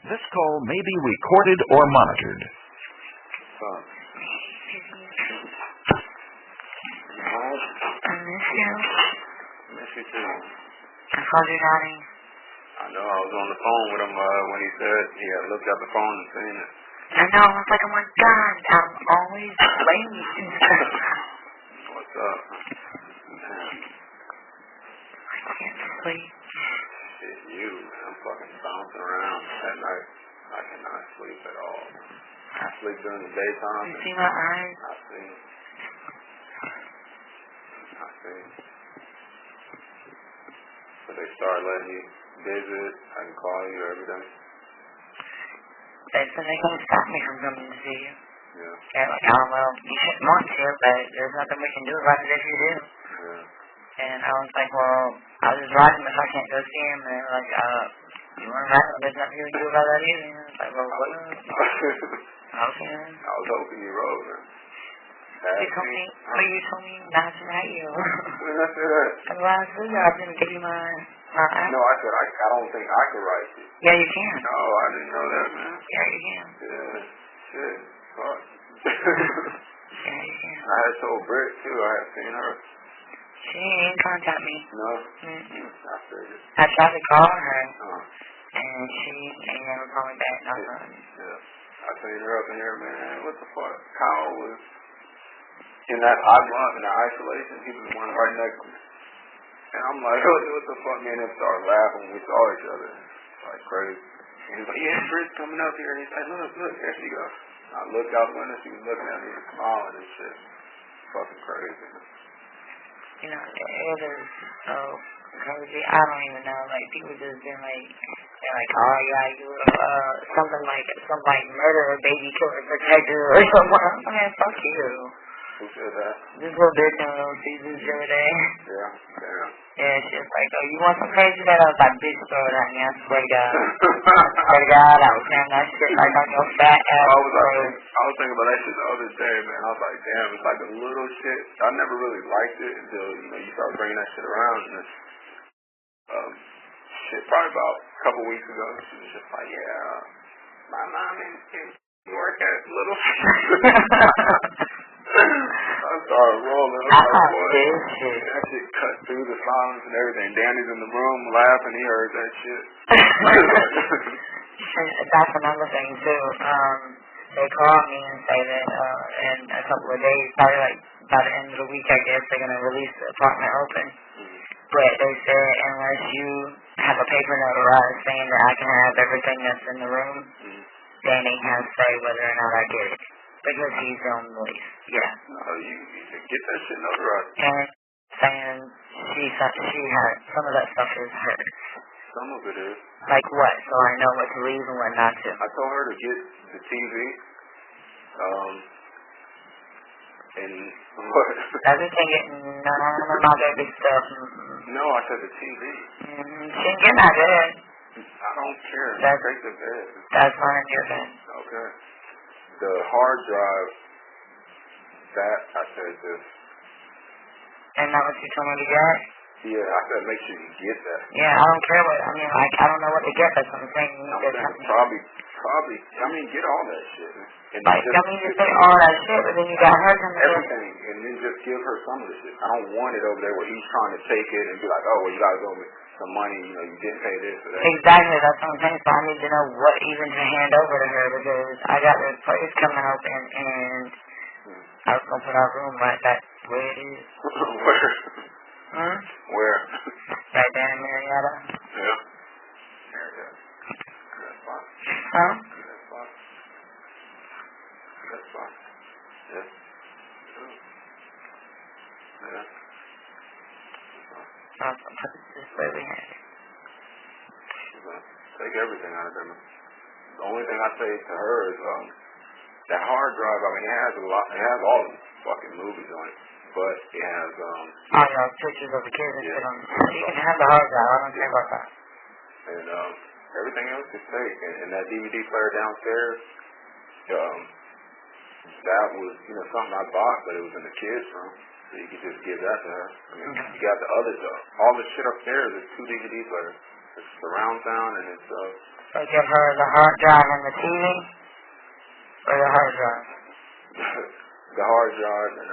This call may be recorded or monitored. I miss you. Miss you too. I called you daddy. I know, I was on the phone with him when he said he had looked at the phone and seen it. I know, I was like, oh my God, I'm always late. What's up? I can't sleep. Shit, you. I'm fucking bouncing around at night. I cannot sleep at all. I sleep during the daytime. You see my eyes? I see. So they start letting you visit. I can call you every day. They said they can't stop me from coming to see you. Yeah. They're like, oh, well, you shouldn't want to, but there's nothing we can do about it if you do. Yeah. And I was like, well, I'll just ride him if I can't go see him. And they were like, you want to ride him? There's nothing you can do about that either. And I was like, well, what? Okay. I was hoping you rode, man. You told me not to write you. When I said that? Last week I was going to give you my No, I said I don't think I could write you. Yeah, you can. No, I didn't know that, man. Yeah, you can. Yeah, shit. Fuck. Yeah, you can. I had told Britt, too. I had seen her. She didn't contact me. No? Mm-mm. I figured. I tried to call her, Uh-huh. and she ain't never called me back. Nothing. Yeah. I seen her up in here, man. What the fuck? Kyle was in that in that isolation. He was the one right next to me. And I'm like, what the fuck? Me and him started laughing when we saw each other. Like crazy. And he's like, yeah, Britt's coming up here. And he's like, look, there she goes. I looked out the window, she was looking at me and smiling and shit. Fucking crazy. You know, it is so crazy. I don't even know. Like, people just been like, they're like, oh yeah, you something like murderer, baby killer, protector, or something. I'm like, fuck you. Who said that? This little bitch on those seasons the other day. Yeah, damn. Yeah, she was like, oh, you want some crazy shit? I was like, bitch, throw it at me. I swear to God. I swear to God, I was saying that shit like on your fat ass. I was thinking about that shit the other day, man. I was like, damn, it's like a little shit. I never really liked it until, you start bringing that shit around. And shit, probably about a couple weeks ago, she was just like, yeah, my mom and work at Little I started rolling. I was like, boy, that shit cut through the silence and everything. Danny's in the room laughing. He heard that shit. That's another thing, too. They called me and say that in a couple of days, probably like by the end of the week, I guess, they're going to release the apartment open. But they said unless you have a paper notarized saying that I can have everything that's in the room, Danny has to say whether or not I get it. Because he's on the lease. Yeah. You should get that shit notarized. And saying she had some of that stuff is hers. Some of it is. Like what? So I know what to leave and what not to. I told her to get the TV. And what? Everything getting none of my baby stuff. No, I said the TV. She can get my bed. I don't care. That's take the bed. That's fine, your bed. Okay. The hard drive, that I said just. And that what you told me to get? Yeah, I said make sure you get that. Yeah, I don't care what, I don't know what to get, that's what I'm saying. Probably, get all that shit. And just say all that shit, but then you got her coming in. Everything, and then just give her some of the shit. I don't want it over there where he's trying to take it and be like, oh, well, you gotta go with some money, you didn't pay this or that. Exactly, that's what I'm saying. So I need to know what even to hand over to her because I got this place coming open and I was going to put our room right back where it is. Where? Where? Right there in Marietta. Yeah. Marietta. That's fine. Huh? That's fine. That's fine. Yeah. Yeah. I'll put this way we had it. Take everything out of them. The only thing I say to her is that hard drive. I mean, it has a lot. It has all the fucking movies on it, but it has pictures of the kids and shit on it. You can have the hard drive. I don't care about that. And everything else is take. And that DVD player downstairs. That was something I bought, but it was in the kids' room. So you could just give that to her. I mean, you got the other stuff. All the shit upstairs is 2 DVD players. It's surround sound and it's So give her the hard drive and the TV, or the hard drive? The hard drive and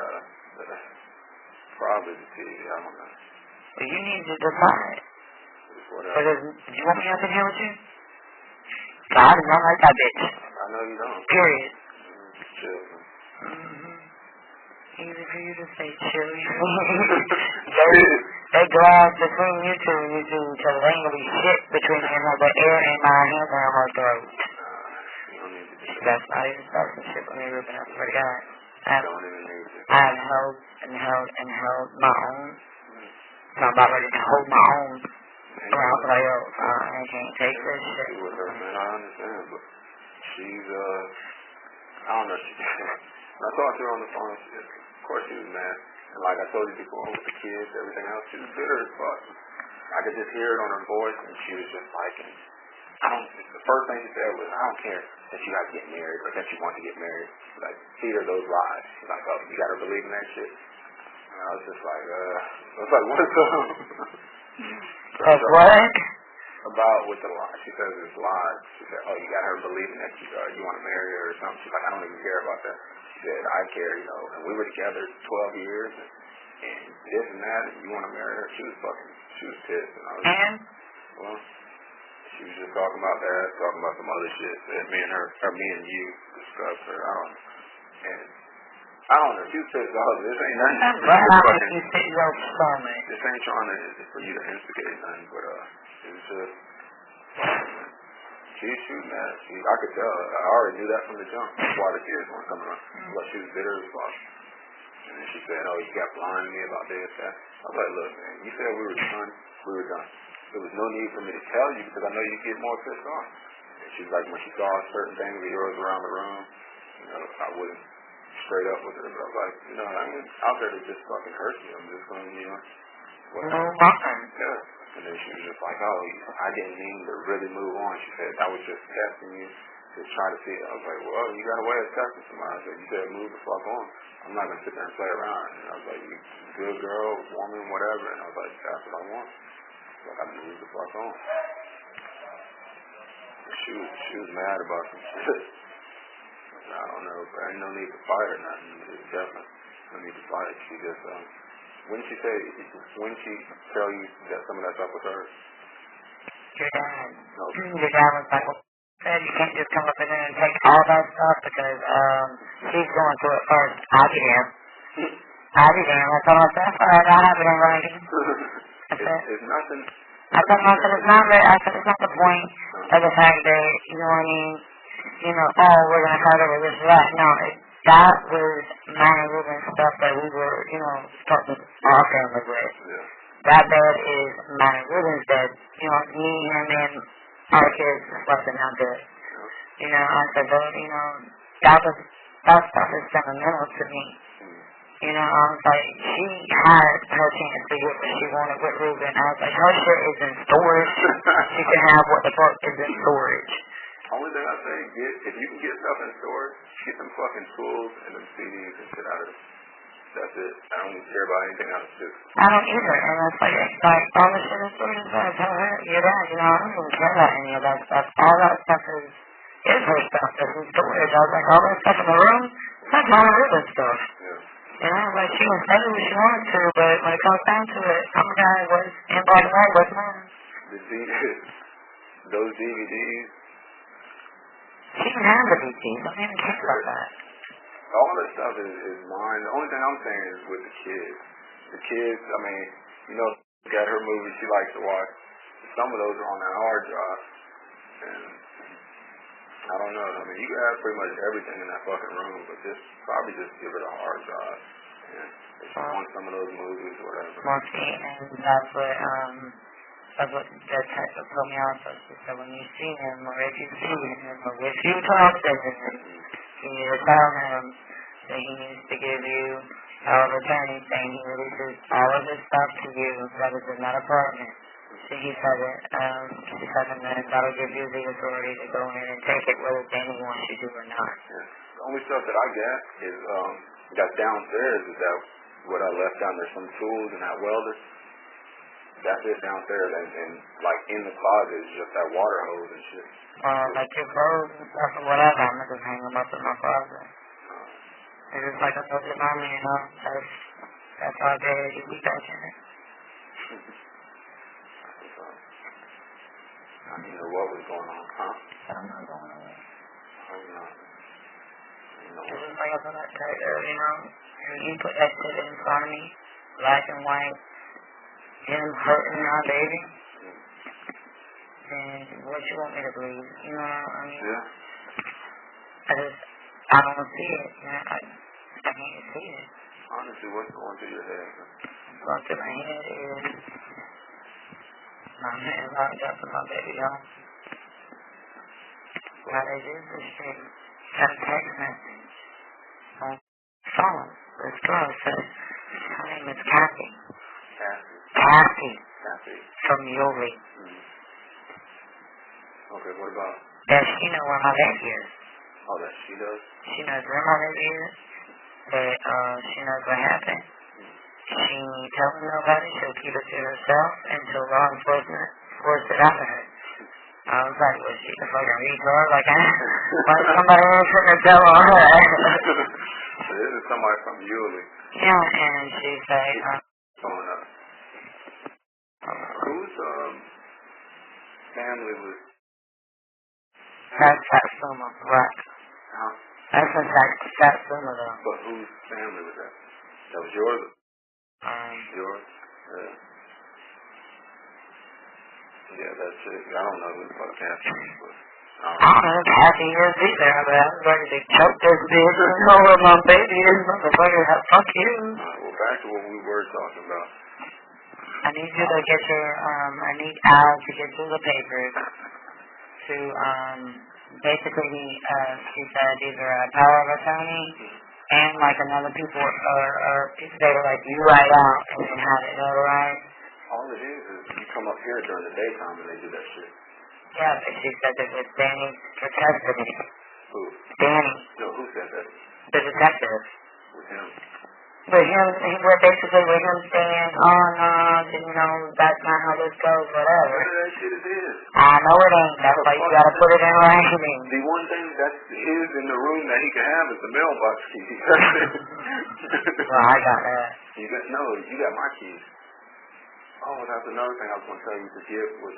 probably the TV. I don't know. Well, you need to decide. Whatever. Do you want me up in here with you? God is not like that bitch. I know you don't. Period. Chill. Easy for you to say chill. They glass between you two and you two each other. There ain't gonna be shit between me and her, but air in my hands and her throat. You don't need to do that. That's not even starting some shit with me, Ruben. I swear to God. Don't even need to. I have held and held and held my own. So I'm about ready to hold my own. Around like, yo, I can't take this shit. With her, man, I understand, but she's, I don't know, when I talked to her on the phone, of course she was mad. And like I told you before, with the kids, everything else, she was bitter as fuck. I could just hear it on her voice, and she was just like, the first thing she said was, I don't care that you have to get married, or that you want to get married. Like, feed her those lies. She's like, oh, you got her believing that shit? And I was just like, what's up? Like what? About with the lie. She says it's lies. She said, oh, you got her believing that you want to marry her or something. She's like, I don't even care about that. She said, I care, and we were together 12 years, and this and that, and you want to marry her? She was pissed. And I was well, she was just talking about that, talking about some other shit that me and you discussed her. I don't know. She was pissed off. This ain't nothing. This ain't trying to for you to instigate nothing, but it was just she was mad. I could tell. I already knew that from the jump. That's why the kids weren't coming around. But she was bitter as fuck. And then she said, "Oh, you kept lying to me about this, that." I was like, "Look, man. You said we were done. We were done. There was no need for me to tell you because I know you get more pissed off." And she's like, when she saw certain things of yours around the room, I wouldn't straight up with her, but I was like, I ain't out there to just fucking hurt you. I'm just going to, whatever. Yeah. And then she was just like, oh, I didn't mean to really move on. She said, I was just testing you to try to see it. I was like, well, you got a way of testing somebody. I said, you said move the fuck on. I'm not going to sit there and play around. And I was like, you good girl, woman, whatever. And I was like, that's what I want. So I moved the fuck on. She was mad about some shit. I don't know, but ain't no need to fight or nothing. It's definitely no need to fight. She just, when she tell you that some of that stuff was her? Your dad. No. Your dad was like, said you can't just come up in there and take all that stuff because she's going through it first. I'll be there. I'll be there. I told her, that's all right, I'll have it in writing. It's nothing. I told her, I said, it's not the point of the fact that, you know what I mean, oh, we're going to fight over this or that. No, that was minor Ruben stuff that we were, starting our family with. Yeah. That bed is minor Ruben's bed. Me, him, and our kids wasn't that good. Yeah. I said, but, that stuff is sentimental to me. I was like, she had her chance to get what she wanted with Ruben. I was like, her shit is in storage. She can have what the fuck is in storage. Only thing I say, if you can get stuff in storage, get them fucking tools and them CDs and shit out of it. That's it. I don't care about anything else. I don't either. And it's like all the shit in storage is I tell her, you're right, I don't even care about any of that stuff. All that stuff is her stuff that's in storage. I was like, all that stuff in the room, that's all Ruben stuff. Yeah. Like she can say what she wants to, but when it comes down to it, I'm a guy who was in Baltimore, what's mine? Those DVDs. She can have the DVDs. I don't even care about that. All this stuff is mine. The only thing I'm saying is with the kids. The kids, got her movies she likes to watch. Some of those are on that hard drive. And I don't know. You can have pretty much everything in that fucking room, but probably just give it a hard drive. And if she wants some of those movies or whatever. Well, see, and that's what that type of told me also. She said, when you see him, or if you see him, or if you talk to him, you need to tell him that he needs to give you power of attorney, saying he releases all of his stuff to you that is in that apartment. He said it. She said, and then that'll give you the authority to go in and take it whether Danny wants you to or not. Yeah. The only stuff that I got is that's downstairs is that what I left down there, some tools and that welder. That's it downstairs, and like in the closet is just that water hose and shit. Like your clothes and stuff or whatever, I'm gonna just hang them up in my closet. It's just like I told your mama, you know, that's all day you be back in it. I didn't know what was going on, huh? I'm not going away. I hope not. It's just like I told that character, you know, and you put that shit in front of me, black and white, him hurting my baby, and what you want me to believe, you know, I mean, yeah. I don't see it, you know, I can't see it. Honestly, what's going through your head? What's going through my head is my man locked up with my baby home. Now they do this shit, got a text message on phone. This girl says, her name is Kathy. Kathy. From Yoli. Okay, what about? That she know where my baby is. Oh, that she does? She knows where my baby is. That she knows what happened. She ain't telling nobody. She'll keep it to herself until law enforcement force it out of her. I was like, was she the fucking retard? Like, somebody else shouldn't tell on her. So this is somebody from Yulee. Yeah, and she's like, Going up. Whose family was? That's Satsuma, right? Huh? That's a Satsuma, though. But whose family was that? That was yours? Yours? Yeah. Yeah, that's it. I don't know who the fuck Kathy is, but I don't know if Kathy is either, but I was ready to choke this bitch and know where my baby is, motherfucker. Fuck you. Well, back to what we were talking about. I need you to get your, I need Al to get you the papers to, basically, she said either a power of attorney and like another people, or people that are like you write out and then have it notarized. All it is you come up here during the daytime and they do that shit. Yeah, but she said that with Danny for custody. Who? Danny. No, who said that? The detective. With him? With him, basically with him saying, oh no, you know, that's not how this goes, whatever. That shit is his. I know it ain't, that's why you gotta put it in writing. The one thing that's his in the room that he can have is the mailbox key. Well, I got that. You got my keys. Oh, that's another thing I was going to tell you to give was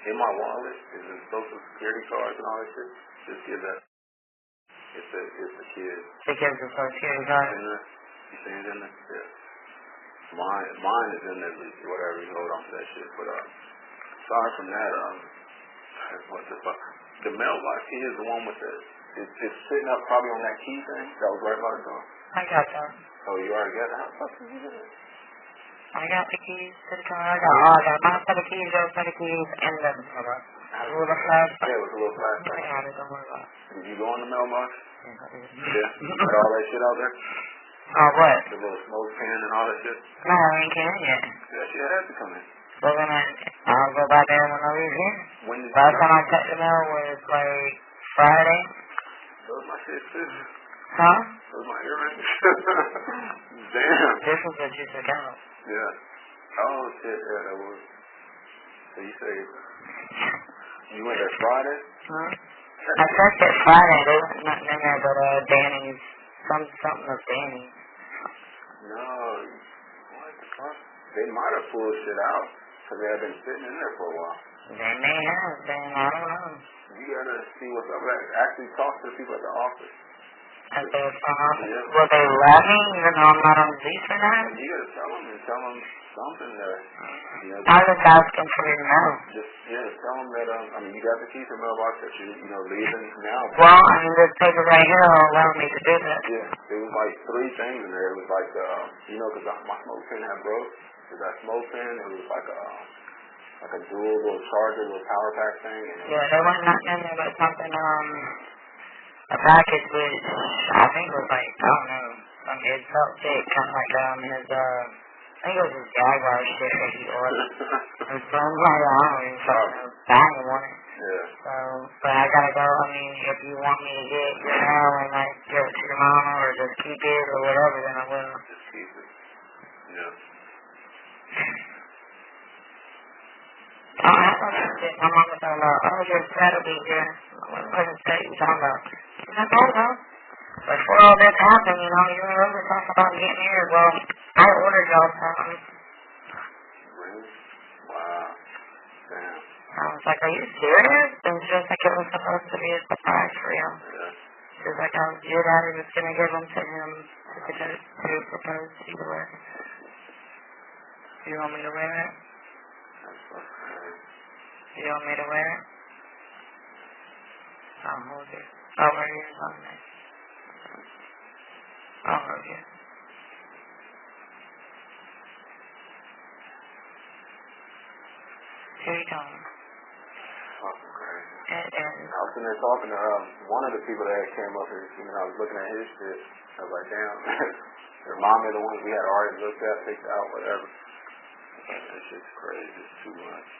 in my wallet is in social security cards and all that shit. Just give that. It's the kid. The kids are social security card? In there. You see it in there? Yeah. Mine is in there, whatever, you hold on to that shit. But aside from that, what the fuck? The mailbox key is the one with it's sitting up probably on that key thing that was right by the door. I got that. Oh, you already got it? How the fuck did you get it? I got the keys to the car. I got my set of keys, your set of keys, and the little flashlight. Yeah, it was a little flashlight. I got it, don't worry about it. Did you go in the mailbox? Yeah. Got all that shit out there? Oh, what? The little smoke pan and all that shit? No, I ain't came yet. That shit had to come in. So then I'll go back there when I leave here. When did Last time I checked the mail was like Friday. Those my shit too. Huh? Those my earrings. Damn. This is what you took out. Yeah. Oh shit, yeah, that was. So you say you went there Friday? Huh? I checked it Friday. There was nothing in there but Danny's, something of Danny's. No. What the fuck? They might have pulled shit out because they have been sitting in there for a while. They may have been. I don't know. You gotta see what's up. Actually talk to the people at the office. At the front office? Yeah. Will they let me even though I'm not on lease for that? You gotta tell them something there. You know, I was asking for your mail. Tell them that, you got the key to the mailbox that leaving now. Well, I mean, this paper right here will allow me to do that. Yeah, it was like 3 things in there. It was like, because my smoke pen had broke. Because that smoke pen, it was like a dual little charger, little power pack thing. And Yeah, there wasn't nothing in there but something, a package which I think was like, I don't know, it felt thick, kind of like, I think it was his Jaguar shit that he ordered. It was like, I don't even fucking banging on it. Yeah. So, but I gotta go, I mean, if you want me to get your mail and like give it to your mama or just keep it or whatever, then I will. Just keep it. Yeah. fucking shit. My mom was talking about, oh, you're sad to be here. What fucking state you talking about? I told her. Before all this happened, you know, you and Rose were talking about getting married. Well, I ordered y'all something. Really? Wow. Damn. I was like, are you serious? And she was like, it was supposed to be a surprise for you. Yeah. She was like, oh, your daddy was going to give them to him to propose to you to wear. Do you want me to wear it? That's fucking crazy. Do you want me to wear it? I'll hold it. I'll wear yours on there. I'll hold you. Here you go. Fucking crazy. And I was sitting there talking to one of the people that came up here, and I was looking at his shit. I was like, damn, their mom are the ones we had already looked at, picked out, whatever. That shit's crazy. It's too much.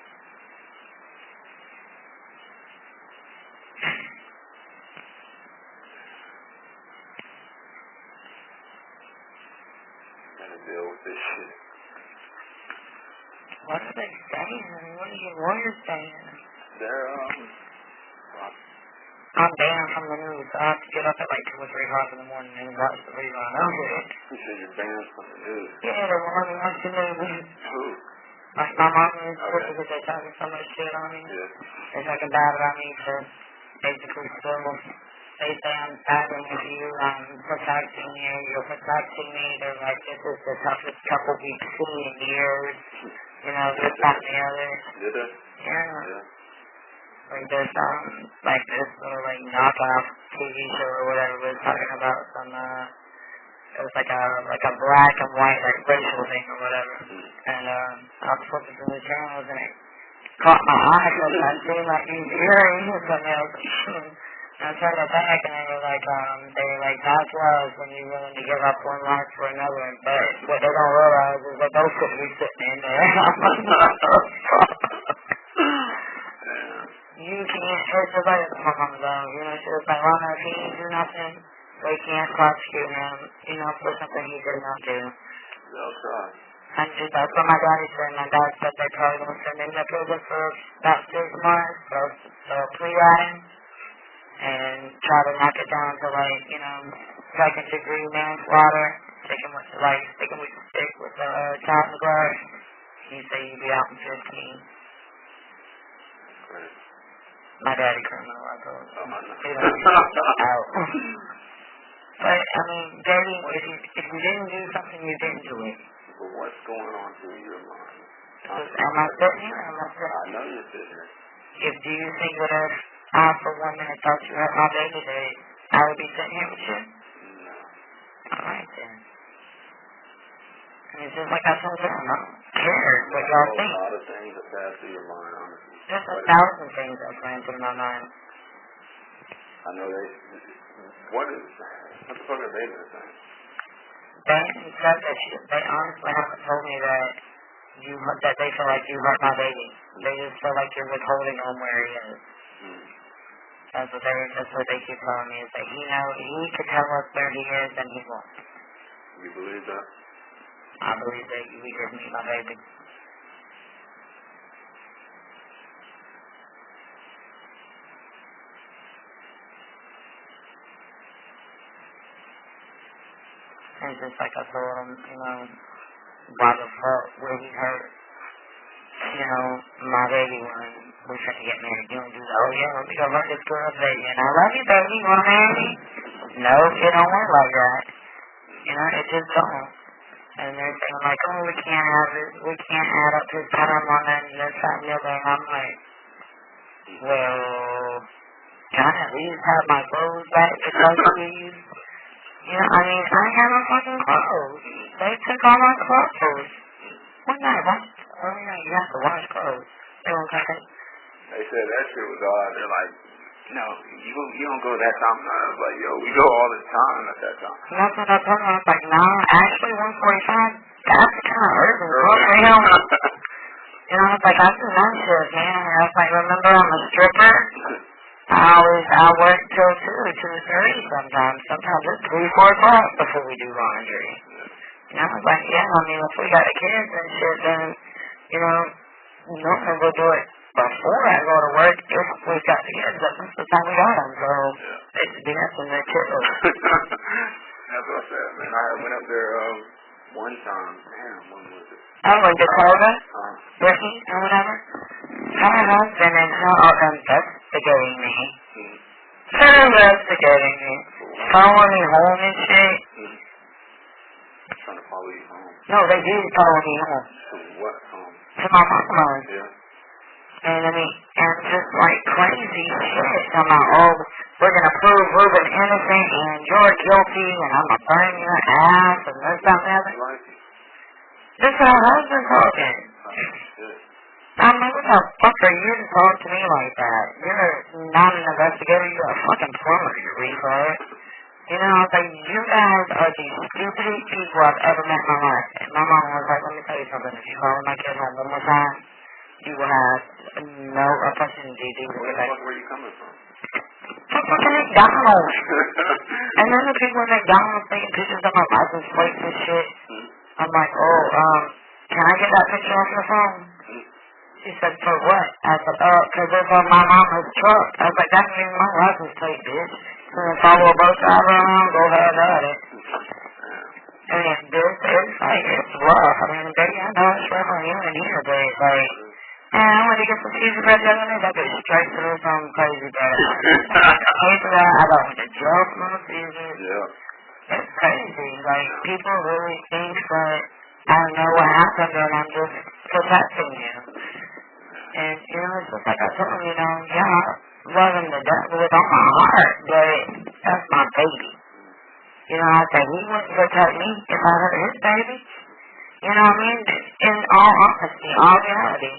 Gotta deal with this shit. what are they saying? What are your lawyers saying? They're, I'm banned from the news, so I have to get up at like 2 or 3 o'clock in the morning and watch the rerun of it. you said you're banned from the news. Yeah, the one who watch the news. Who? Like my mom and Okay. sister, because they're talking so much shit on me. Yeah. They're talking bad about me for basically still, they say I'm fighting with you, I'm protecting you, you're protecting me. They're like, this is the toughest couple we've seen in years. You know, this, that, and the other. Did they? Yeah. Yeah. Like this, like this little like knockoff TV show or whatever was talking about some, it was like a black and white like racial thing or whatever. And I was flipping through the channels and it caught my eye because I seen like these earrings and I was like, I turned it back and they were like, that's love when you're willing to give up one life for another. But what they don't realize is that those could be sitting in there. You can't, it's just like my mom though, you know, she was like, well, no, if he didn't do nothing, we can't prosecute him, you know, for something he did not do. They'll try. And just, that's what my daddy said. My dad said they probably going to send him to prison for about 6 months, so pre-rat him, and try to knock it down to like, you know, 2nd-degree manslaughter, stick him with the stick with the child neglect. He said he'd be out in 15. Great. My daddy criminal, I told him. I know. He don't be out. But, I mean, Daddy, if you didn't do something, you didn't do it. But what's going on through your mind? Am I sitting here? Am I sitting I know you're sitting here. Do you think that if I, for 1 minute, thought you had my baby, that I would be sitting here with you? No. All right, then. And it's just like I told them, I don't care what y'all think. A lot of things that pass through your mind, honestly. There's 1,000 things that ran through my mind. I know what the fuck are they gonna say? They said that they honestly haven't told me that that they feel like you hurt my baby. They just feel like you're withholding him where he is. That's what they keep telling me is that he could tell us where he is and he won't. You believe that? I believe that we give me my baby. And just like I told him, you know, why the fuck would he hurt, you know, my baby when we're trying to get married? You don't do that. Oh yeah, let me go hurt this girl's baby. And I love you, baby. You want to marry me? No, it don't work like that. You know, it just don't. And they're saying like, oh, we can't add up his time on that and this, that, and the other. And I'm like, well, can I at least have my clothes back because of these? You know, I mean, I have my fucking clothes. They took all my clothes. One night, every night you have to wash clothes. They won't take it. They said that shit was odd. They're like, no, you don't go that time. And I was like, yo, we go all the time at that time. And that's what I told them. I was like, nah, actually 1:45, that's kind of urgent. You know, I was like, I do night shift, man. And I was like, remember I'm a stripper? I work till 2:30 sometimes. Sometimes it's 3, 4 o'clock before we do laundry. And I was like, yeah, I mean, if we got the kids and shit, then, you know, normally we'll do it before I go to work, if we got the kids, that's the time we got them. So it's dancing the too. That's what I said, man. I went up there one time. Damn, when was it? Oh, in Dakota? Brittany or whatever? Her husband and her are investigating me. They're investigating me. Following me home and shit. Trying to follow you home. No, they did follow me home. To what home? To my mama's. Yeah. And I mean, and just like crazy shit. I'm like, oh, we're going to prove Ruben innocent and you're guilty and I'm going to burn your ass and this, that, and the other. This is her husband talking. I'm like, what the fuck are you to talk to me like that? You're not an investigator, you're a fucking plumber, you retard. You know, I was like, you guys are the stupidest people I've ever met in my life. And my mom was like, let me tell you something. If you call my kid home one more time, you will have no opportunity to get back. Where are you coming from? Fucking McDonald's. And then the people at McDonald's taking pictures of my license plates and shit. I'm like, oh, can I get that picture off your phone? She said, for what? I said, because it's on my mama's truck. I was like, that's not even my license plate, bitch. You want to follow a boat driver around? Go ahead at it. I mean, this is like, it's rough. I mean, baby, I know it's rough on you and here, but it's like, I went to get some cheesy bread the other day. That bitch straight through some crazy bread. After that, I got went to jail for my season. Yeah. It's crazy. Like, people really think that I don't know what happened and I'm just protecting you. And, you know, it's just like I told him, you know, yeah, I love him to death with all my heart, but that's my baby. You know, I said, he wouldn't protect me if I hurt his baby. You know what I mean? In all honesty, all reality.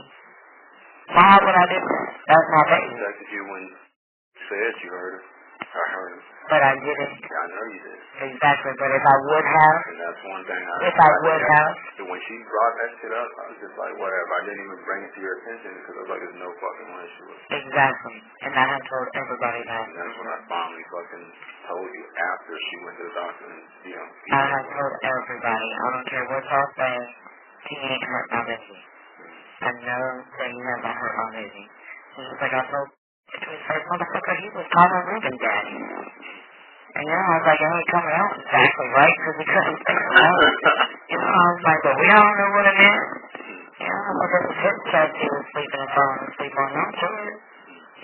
Why would I do that? That's my baby. Protected you when you said you heard her. I heard him. But I didn't. Yeah, I know you did. Exactly, but if I would have. And that's one thing if I would have. When she brought that shit up, I was just like, whatever. I didn't even bring it to your attention because I was like, there's no fucking way she was. Exactly. And I had told everybody that. And that's when I finally fucking told you after she went to the doctor and, you know. I had told everybody. I don't care what y'all say. He ain't hurt my baby. I know that he hasn't hurt my baby. It's just like I told his first motherfucker, he was calling Ruben daddy. And you know, I was like, it ain't coming out exactly right because we couldn't figure it out. You know, I was like, but we all know what it is. You know, look at the hip chest he was sleeping and falling asleep on. Not sure.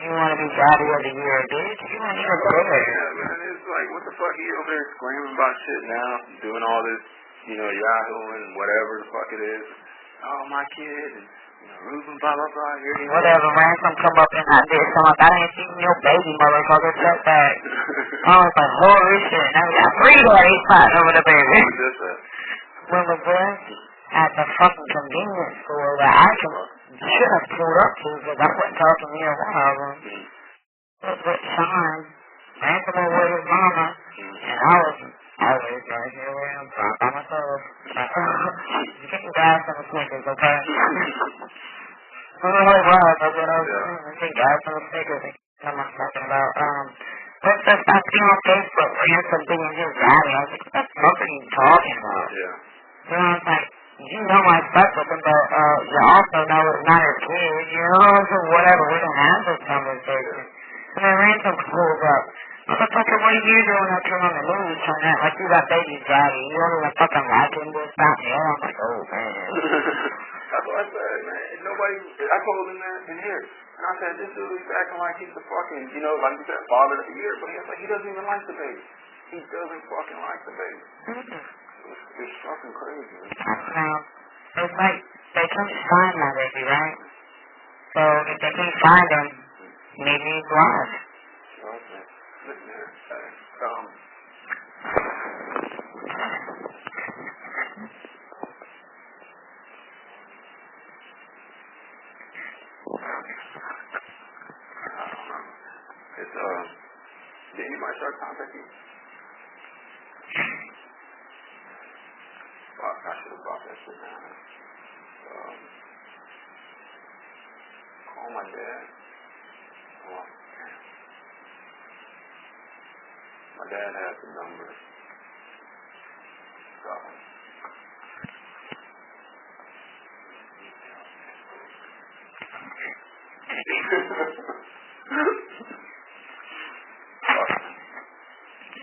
You want to be daddy of the year, bitch? You want to be there. Yeah, man, it's like, what the fuck? He over there screaming about shit now, doing all this, you know, yahooing and whatever the fuck it is. Oh, my kid, and, you know, Ruben, blah, blah, blah. Here he whatever, ransom come up in that bitch. I'm like, I ain't seen your baby, motherfucker. Check that. I was like, holy shit. Now we got 3 daddy spots over the baby. When we were at the fucking convenience store that I should have pulled up to because I wasn't talking to either one of them. It was with Sean. Ransom was with his mama. And I was right here where I'm by myself. You get your gas and the Snickers, okay? I don't know what it was, but you know, you get gas and the Snickers. I'm not talking about, what's that stuff being on Facebook? Ransom being his daddy. I was like, what the fuck are you talking about? Yeah. You know, it's like, you know I stuck with him, but you also know it's not his kid, you know, so whatever, we don't have this conversation. And then Ransom pulls up. Motherfucker, what are you doing up here on the news trying to act like you got baby's daddy? You don't even fucking like him, this, that, and the other. I'm like, oh, man. That's what I said, man. Nobody, I told him that in here. And I said, this dude is acting like he's the fucking, you know, like you said, father of the year. But he's like, he doesn't even like the baby. He doesn't fucking like the baby. It's fucking crazy. Now, it's like, they can't find my baby, right? So, if they can't find him, maybe he's lost. Okay. Listen here. It's, did anybody start contacting you? Fuck, I should have brought that shit down. Call my dad. Oh, my dad has the number. So,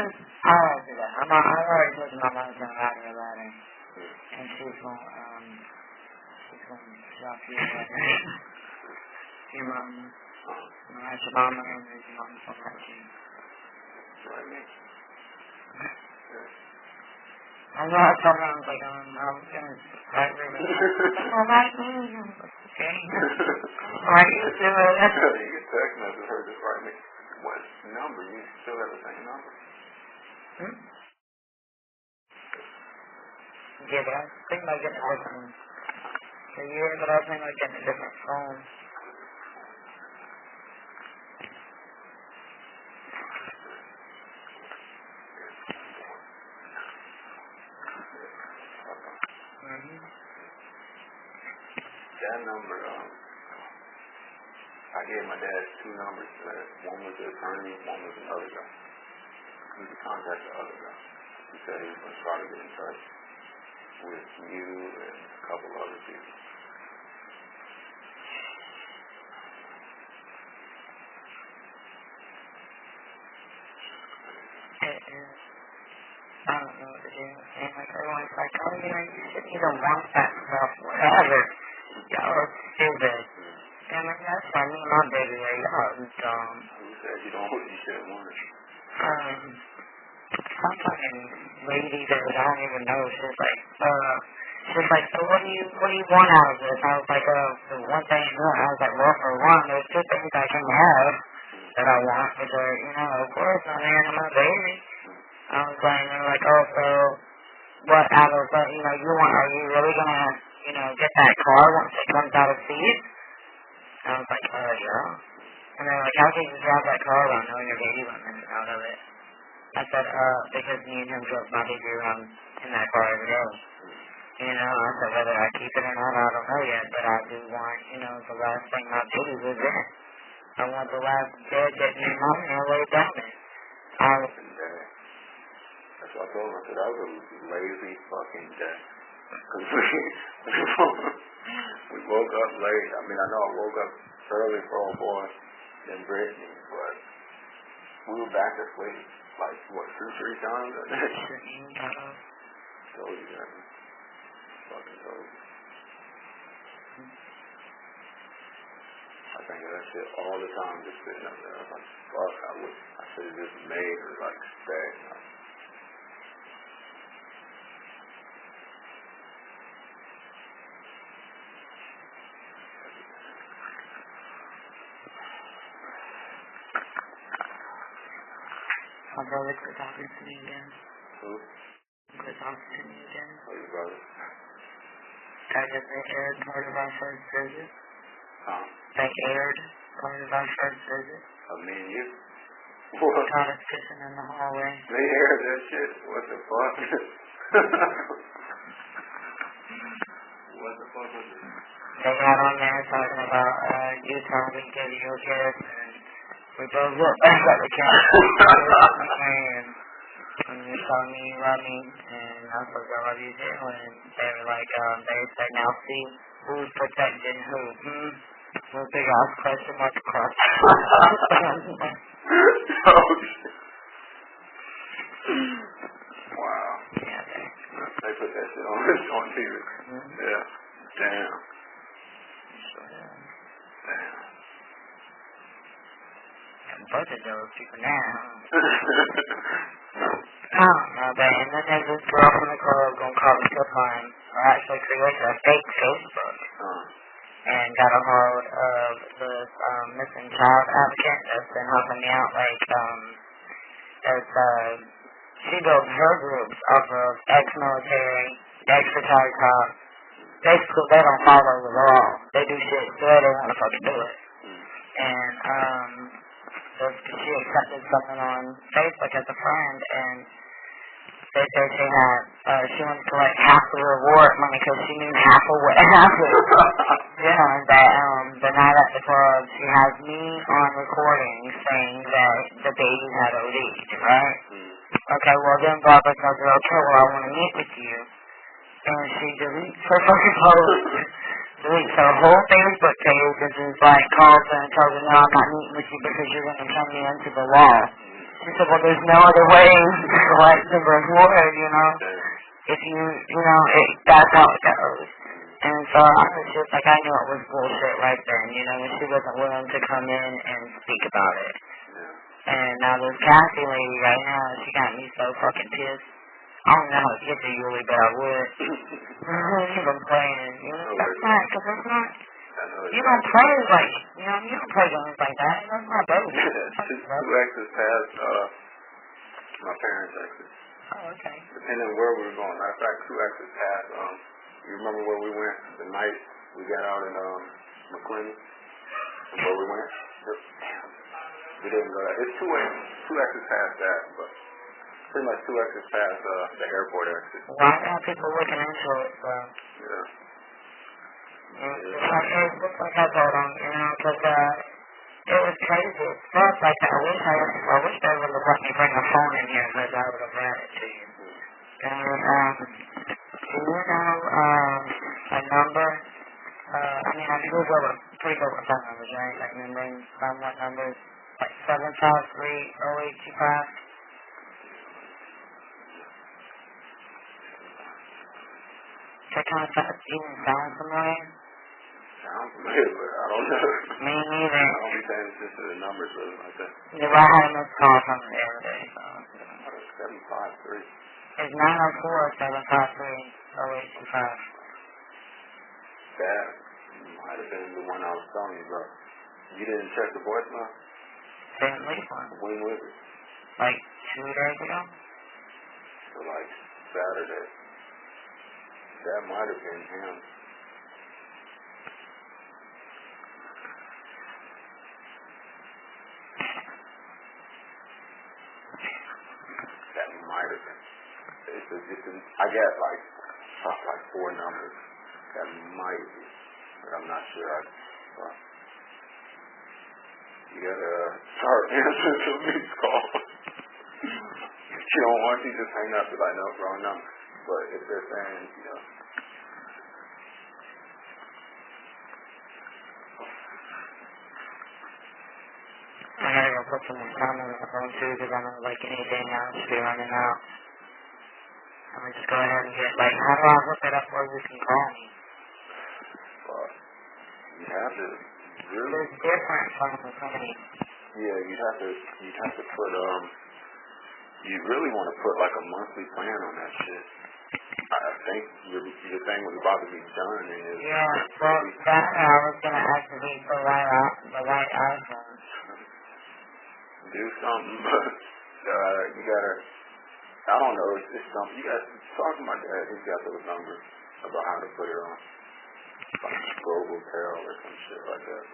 just, I don't do that. I already told you my mom's gonna write her a letter. And she's gonna drop you a letter. Your mom. Write your mama and then your mom's gonna write you. Right, me. I know I told her, I was like, I'm gonna write her a letter. Oh, write me. Okay. Write you to it. You get text message her just write me. What number? You still have the same number? Yeah, but I think about getting a different one. So yeah, but I think about getting a different phone. That number, I gave my dad two numbers. One was the attorney, one was another guy. He could contact the other guy. He said he was going to try to get in touch with you and a couple other people. I don't know what to do. And like everyone's like, oh, you know, you shouldn't even want that stuff, whatever. Y'all are stupid. And like, that's why me and my baby are y'all dumb. Who said you shouldn't want it? Some fucking lady that I don't even know, she's like, so what do you want out of this? I was like, the one thing, I was like, well, for one, there's two things I can have that I want, which are, you know, of course, my man and my baby. I was like, they're like, oh, so what out of that, you know, are you really gonna, you know, get that car once it comes out of seat? I was like, yeah. And they're like, how can you drive that car without knowing your baby went out of it? I said, because me and him drove my baby around in that car every day. You know, I said, whether I keep it or not, I don't know yet, but I do want, you know, the last thing my baby was in. I want the last bed that me and my man laid down in. That's what I told him. I said, that was a lazy fucking day. Because we woke up late. I mean, I know I woke up early for old boy and Brittany, but we were back to sleep. Like, what, 2-3 times? Told you that. Fucking told you. I think of that shit all the time, just sitting up there. I was like, fuck, I should have just made her, like, stay. My brother quit talking to me again. Who? Quit talking to me again. Oh, your brother? I guess they aired part of our first visit. Huh? They aired part of our first visit. Of me and you? What? Got us kissing in the hallway. They aired that shit? What the fuck? What the fuck was it? They got on there talking about, you told me to give you a kiss, and we both looked back at the camera. And you told me you love me, and I said, I love you too. And they were like, they said, now see who's protecting who. With big ass question mark across. Oh, shit. Wow. Yeah, they put that shit on TV. Yeah. Damn. Damn. Both of those people now. I don't know, but and then there's this girl from the club gonna call me to find, or actually created a fake Facebook, and got a hold of this missing child advocate that's been helping me out, like, she builds her groups off of ex-military, ex-retired cops. Basically, they don't follow the law. They do shit the way they want to fucking do it. And, she accepted someone on Facebook as a friend, and they said she wanted to collect half the reward money because she knew half of what happened. But now at the club, she has me on recording saying that the baby had OD'd, right? Okay, well then Barbara says, okay, well I want to meet with you. And she deletes her fucking post. Deletes her whole Facebook page and just like calls her and tells her, no, I'm not meeting with you because you're going to turn me into the law. She said, well, there's no other way to collect the reward, you know. If that's how it goes. And so I was just like, I knew it was bullshit right then, you know, and she wasn't willing to come in and speak about it. And now this Cassie lady right now, she got me so fucking pissed. I don't know how to get to Yuli, but I would. You've been playing, you know, that's not, because it's not, you don't play like, you know, you don't play games like that. That's not both. Two exes past my parents' exes. Oh, okay. Depending on where we were going. Matter of fact, two exes past, you remember where we went the night we got out in McClenny? Where we went? Damn. We didn't go there. It's two exes past that, but pretty much two exes past the airport exit. Why are people looking into it, so? Yeah. It looks like I told them, you know, because it was crazy. It felt like I wish they would have let me bring a phone in here because I would have read it to you. And, do you know a number? I mean, I'm pretty good with phone numbers, right? Like, remembering what numbers? Like 753-0825. That kind of stuff even sounds familiar? Sounds familiar, but I don't know. Me neither. I don't be paying attention to the numbers really like that. Yeah, well, I had a missed call from the other day, so. 753. It's 904-753-0825. That might have been the one I was telling you about. You didn't check the voicemail? Didn't leave one. When was it? Like 2 days ago? So like Saturday. That might have been him. That might have been. I got like 4 numbers. That might be, but I'm not sure. You gotta start answering some of these calls. You don't want to just hang up because I know it's wrong number. But if they're saying, you know, I gotta go put some time on the phone too because I know like anything else should be running out. I'm gonna just go ahead and get like, how do I hook it up where you can call me? you have to really. There's different from the company. Yeah, you'd have to put you really want to put like a monthly plan on that shit. I think your thing was about to be done and it's well that I was gonna activate the right iPhone. Do something, but you gotta. I don't know. It's something you got. Talk to my dad. He's got those numbers about how to put it on, like global tel or some shit like that.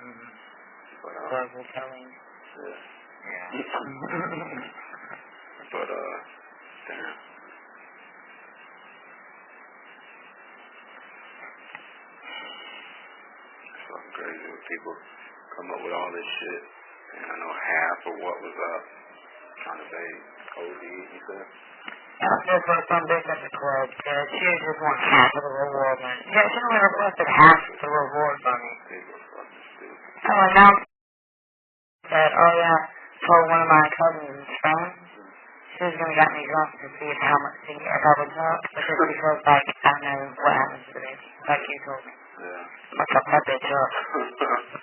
Mm-hmm. But, global telling. Yeah. But damn. It's fucking crazy when people come up with all this shit. And I know half of what was trying to say OD, you said? That's just for some bitch at the club. She just wants half of the reward money. Yeah, she only requested half the reward money. People are fucking stupid. So I announced that, told one of my cousins' friends, she was going to get me drunk to see if I would talk, because because, like, I know what happens to the bitch, like you told me. Yeah. I'm going to fuck that bitch up.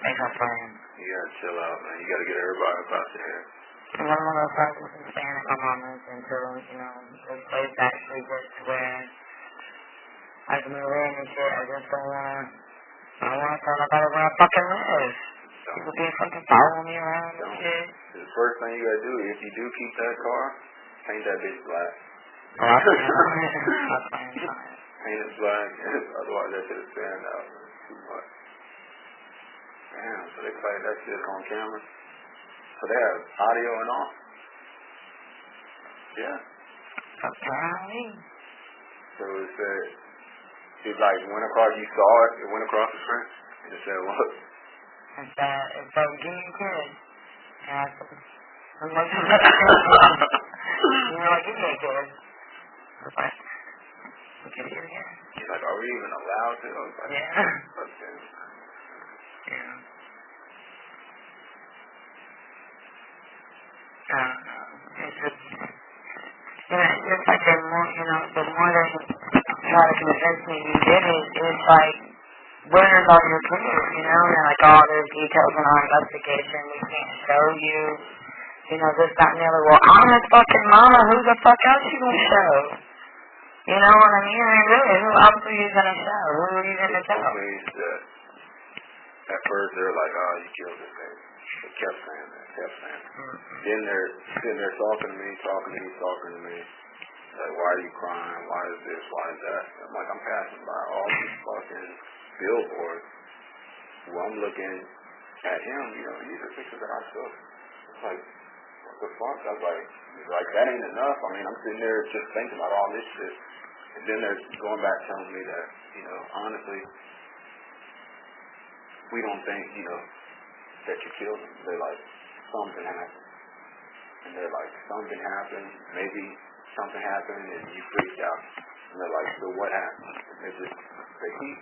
Make her friend. You gotta chill out, man. You gotta get everybody across your head. And one of those places been staying at my mama's until, the place actually gets to where I can move in and shit. I just don't want to tell nobody where I fucking live. People be fucking following me around and shit. The first thing you gotta do, if you do keep that car, paint that bitch black. Oh, I plan on it. Paint it black, otherwise that shit will stand out too much. Damn, so they play that shit on camera? So they have audio and all? Yeah. Apparently. So it like went across, you saw it went across the screen? And it said what? It said, give me a kiss. And I said, I'm like, give me a kiss. I was like, give me a kiss. She's like, are we even allowed to? I was like, yeah. Okay. Yeah. I don't know. it's like the more, the more they try to convince me you did it, it's like, where's all your proof, and like all the details in our investigation, we can't show you, this, that, and the other. Well, I'm his fucking mama, who the fuck else you gonna show? You know what I mean? I mean, really, who else are you gonna show? Who are you gonna tell? At first, they're like, oh, you killed this baby. They kept saying that, Mm-hmm. Then they're sitting there talking to me. Like, why are you crying? Why is this? Why is that? I'm like, I'm passing by all these fucking billboards. Well, I'm looking at him, these are pictures that I took. It's like, what the fuck? I was like, that ain't enough. I mean, I'm sitting there just thinking about all this shit. And then they're going back telling me that, honestly, we don't think, that you killed him. They're like, something happened. And they're like, something happened, maybe something happened and you freaked out. And they're like, so what happened? And they keep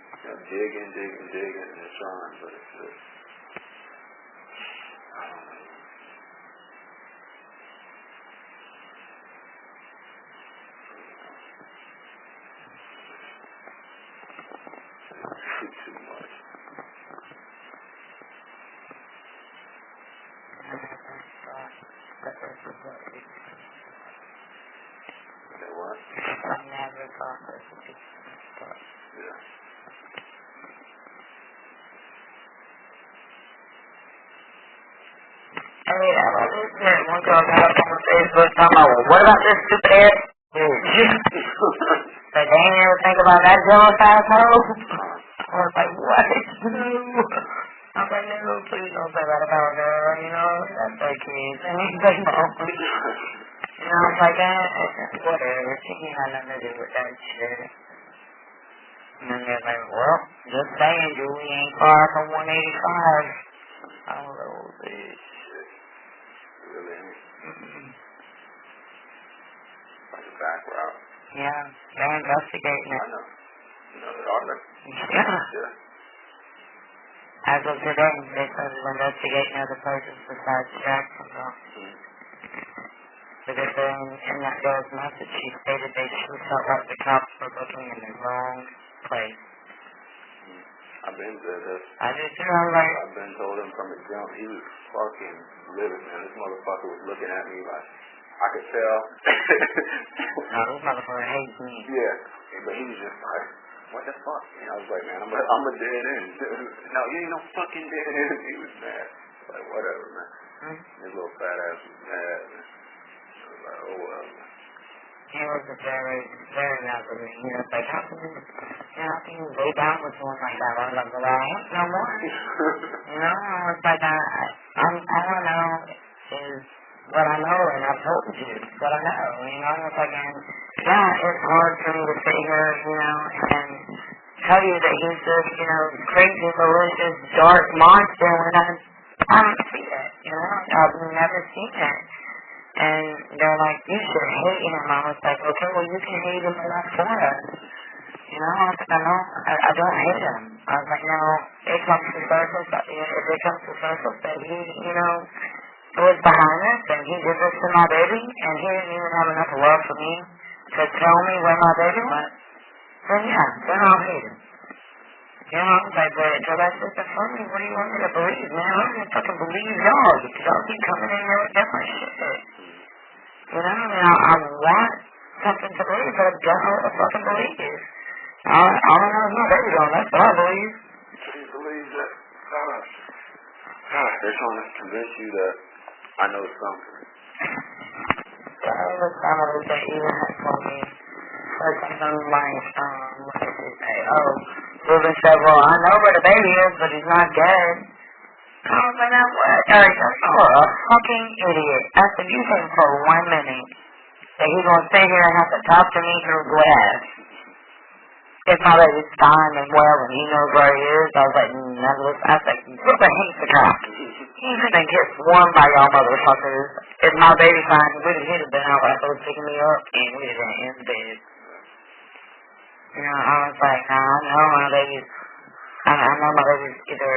digging, and they're trying, but it's just, I don't know. Too much. What? I never thought this would be stuff. Yeah. Hey, I was listening. One girl got up on Facebook talking about, well, what about this stupid ass bitch? But they ain't ever think about that jealous asshole. I was like, what? No. I was like, no, please don't say that about her. That's their kids. And they won't. I was like, whatever. She ain't had nothing to do with that shit. And then they're like, well, just saying, Julie ain't far from 185. Oh, little bitch. Really? Mm-hmm. Like a back route. Yeah, they're investigating it. I know. They are. Yeah. As of today, they started investigating other places besides Jacksonville. Mm-hmm. Because in that girl's message, she stated she felt like the cops were looking in the wrong place. I've been to this. I just like... I've been told him from the jump, he was fucking livid, man. This motherfucker was looking at me like, I could tell. No, this motherfucker hates me. Yeah, but he was just like, what the fuck? And I was like, man, I'm a dead end. No, you ain't no fucking dead end. He was mad. Like, whatever, man. His little fat ass was mad, man. I was like, oh, well. He was a very, very mad with me. It's like, how can you lay down with someone like that? I was like, well, I ain't no more. I was like, all I know is what I know, and I've told you what I know. It's like, and yeah, it's hard for me to sit here, and tell you that he's this, crazy, malicious, dark monster when I don't see it, I've never seen it. And they're like, you should hate him. I was like, okay, well, you can hate him enough for us. I was like, I don't hate him. I was like, no, it comes to surface, if it comes to surface that he, was behind us, and he did this to my baby, and he didn't even have enough love for me to tell me where my baby went, then yeah, then I'll hate him. I was like, but until that's just a funny, what do you want me to believe, man? I don't even fucking believe y'all, because y'all keep coming in here with different shit. I want something to believe, but I don't know what to fucking believe. All I know is my baby gone, that's what I believe. Do you believe that? They're trying to convince you that I know something. That was somebody that even had told me, or something like, what did he say? Ruben said, well, I know where the baby is, but he's not dead. I was like, now what? Eric, you're a fucking idiot. I said, you think for 1 minute that he's going to sit here and have to talk to me through glass. If my baby's fine and well and he knows where he is, I was like, none of this. I was like, Ruben hates the cops. He's going to get swarmed by y'all motherfuckers. If my baby's fine, he'd have been out right there picking me up and we'd have been in bed. I was like, I know my baby's either,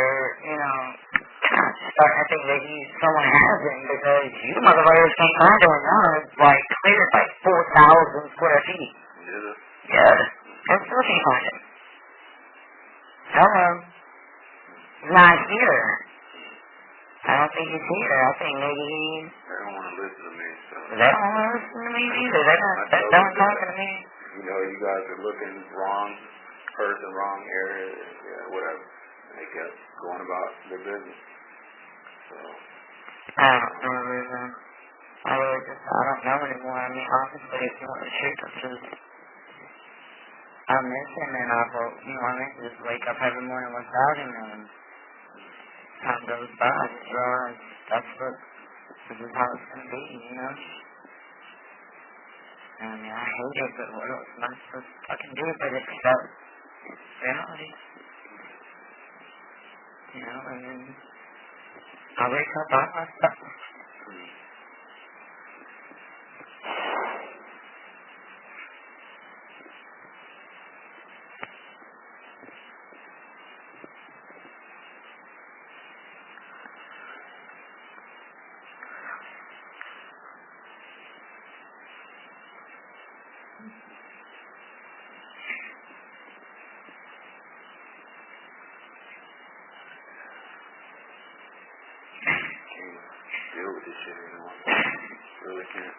starting to think that someone has him because you motherfuckers can't find him. Like, cleared like 4,000 square feet. Yeah. And still can't find him. Hello. He's not here. I don't think he's here. I think maybe he's... They don't want to listen to me, so... They don't want to listen to me either. They're not talking to me. You know, you guys are looking wrong person, wrong area, yeah, whatever. And they kept going about their business. So... I don't know anymore. I mean, honestly, if you want the truth, I miss him, and I hope, I just wake up every morning without him, and time goes by, I just realize this is how it's going to be, And I mean, I hate it, but what else am I supposed to fucking do but accept reality? And then I wake up by myself. Deal with this shit anymore. Really can't.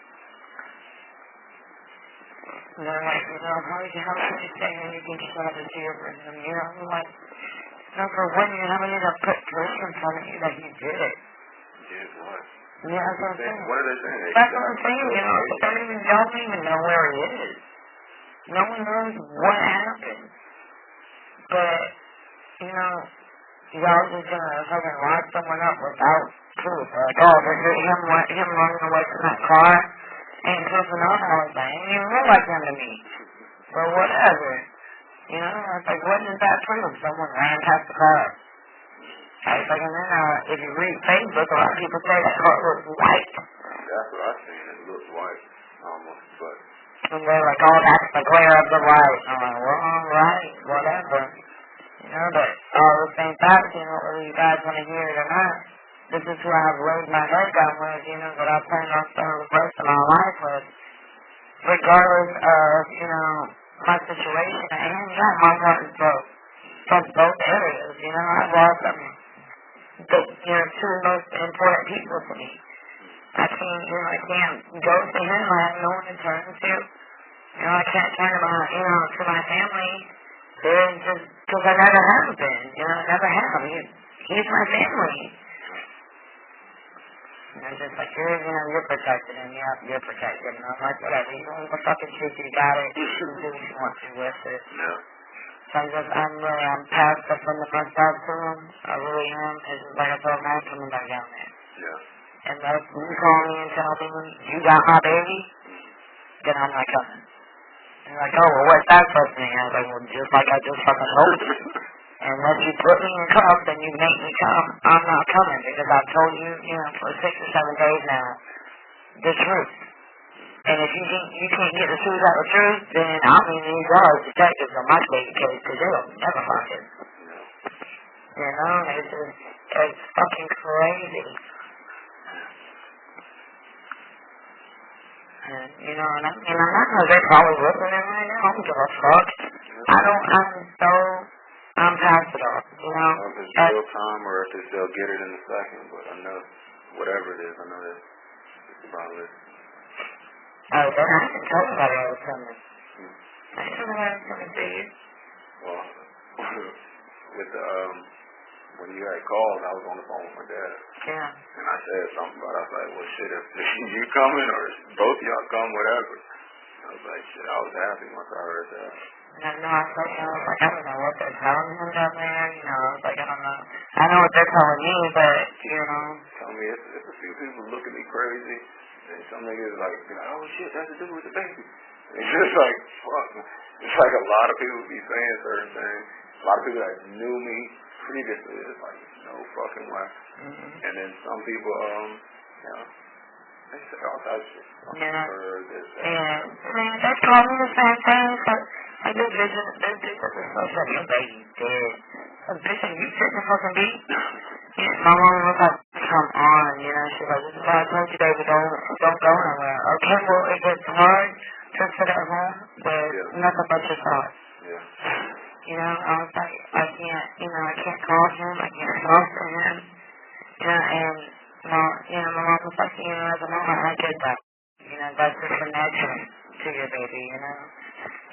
They're like, how can you say anything to your person? Like, for one, you haven't even put proof in front of you that you did it. Did what? Yeah, that's what I'm saying. What are they saying? That's what I'm saying, y'all don't even know where he is. No one knows what happened. But, y'all just gonna fucking lock someone up without proof. Like, him running away from that car ain't proof enough. I was like, ain't even look like him to me. But whatever. I was like, what is that proof? Someone ran past the car. I was like, and then if you read Facebook, a lot of people say that car looks white. That's what I seen. It looks white, almost, but... And they're like, oh, that's the glare of the light. I'm like, well, alright, whatever. But all the same facts, whether you guys want to hear it or not, this is who I've raised my head down with, that I plan on spending the rest of my life with, regardless of, my situation. And, my heart is broke from both areas, I've lost them, two most important people to me. I can't go to him, I have no one to turn to. I can't turn to my family. Just because I never have been, I never have. He's my family. And just like, you're protected, and you're protected. And I'm like, whatever, you want the fucking shit, you got it. You can do what you want to with it. Yeah. So I'm past the from the front side to him. I really am. It's just like I told him, I'm coming back down there. Yeah. And if you call me and tell me you got my baby, then I'm not coming. And they're like, oh, well, what's that supposed to mean? I was like, well, just like I just fucking told you. Unless you put me in cuffs and you make me come, I'm not coming because I've told you, for 6 or 7 days now, the truth. And if you think you can't get the truth out of the truth, then I'll need these guys detectives on my baby case because they'll never find it. It's fucking crazy. And, I'm not going to they're probably listening right now. I don't give a fuck. I'm past it all, I don't know if it's real time or if they'll get it in a second, but I know, whatever it is, I know that's about it. Oh, then I didn't tell anybody I was coming. I didn't know I was coming to you. Well, with when you had called, I was on the phone with my dad. Yeah. And I said something about it. I was like, well, shit, if you coming or both of y'all come, whatever. I was like, shit, I was happy once I heard that. I don't know what they're telling him down there, I was like, I don't know. I know what they're telling me, but, Tell me, it's a few people look at me crazy, and some niggas like, oh shit, that's to do with the baby. It's just like, fuck. It's like a lot of people be saying certain things. A lot of people that knew me previously, it's like, no fucking way. Mm-hmm. And then some people, they say all types of shit. Yeah. They told me the same thing, like this bitch is so your baby's dead. Bitch, you shouldn't fucking be. My mom was like, come on, you know, she's like, this is why I told you, baby, don't go nowhere. Okay, well, it gets hard to sit at home with nothing but your thoughts. Yeah. You know, I was like, I can't call him, I can't talk to him. You know, and my mom was like, as a mom, I get that. You know, that's just a natural to your baby, you know.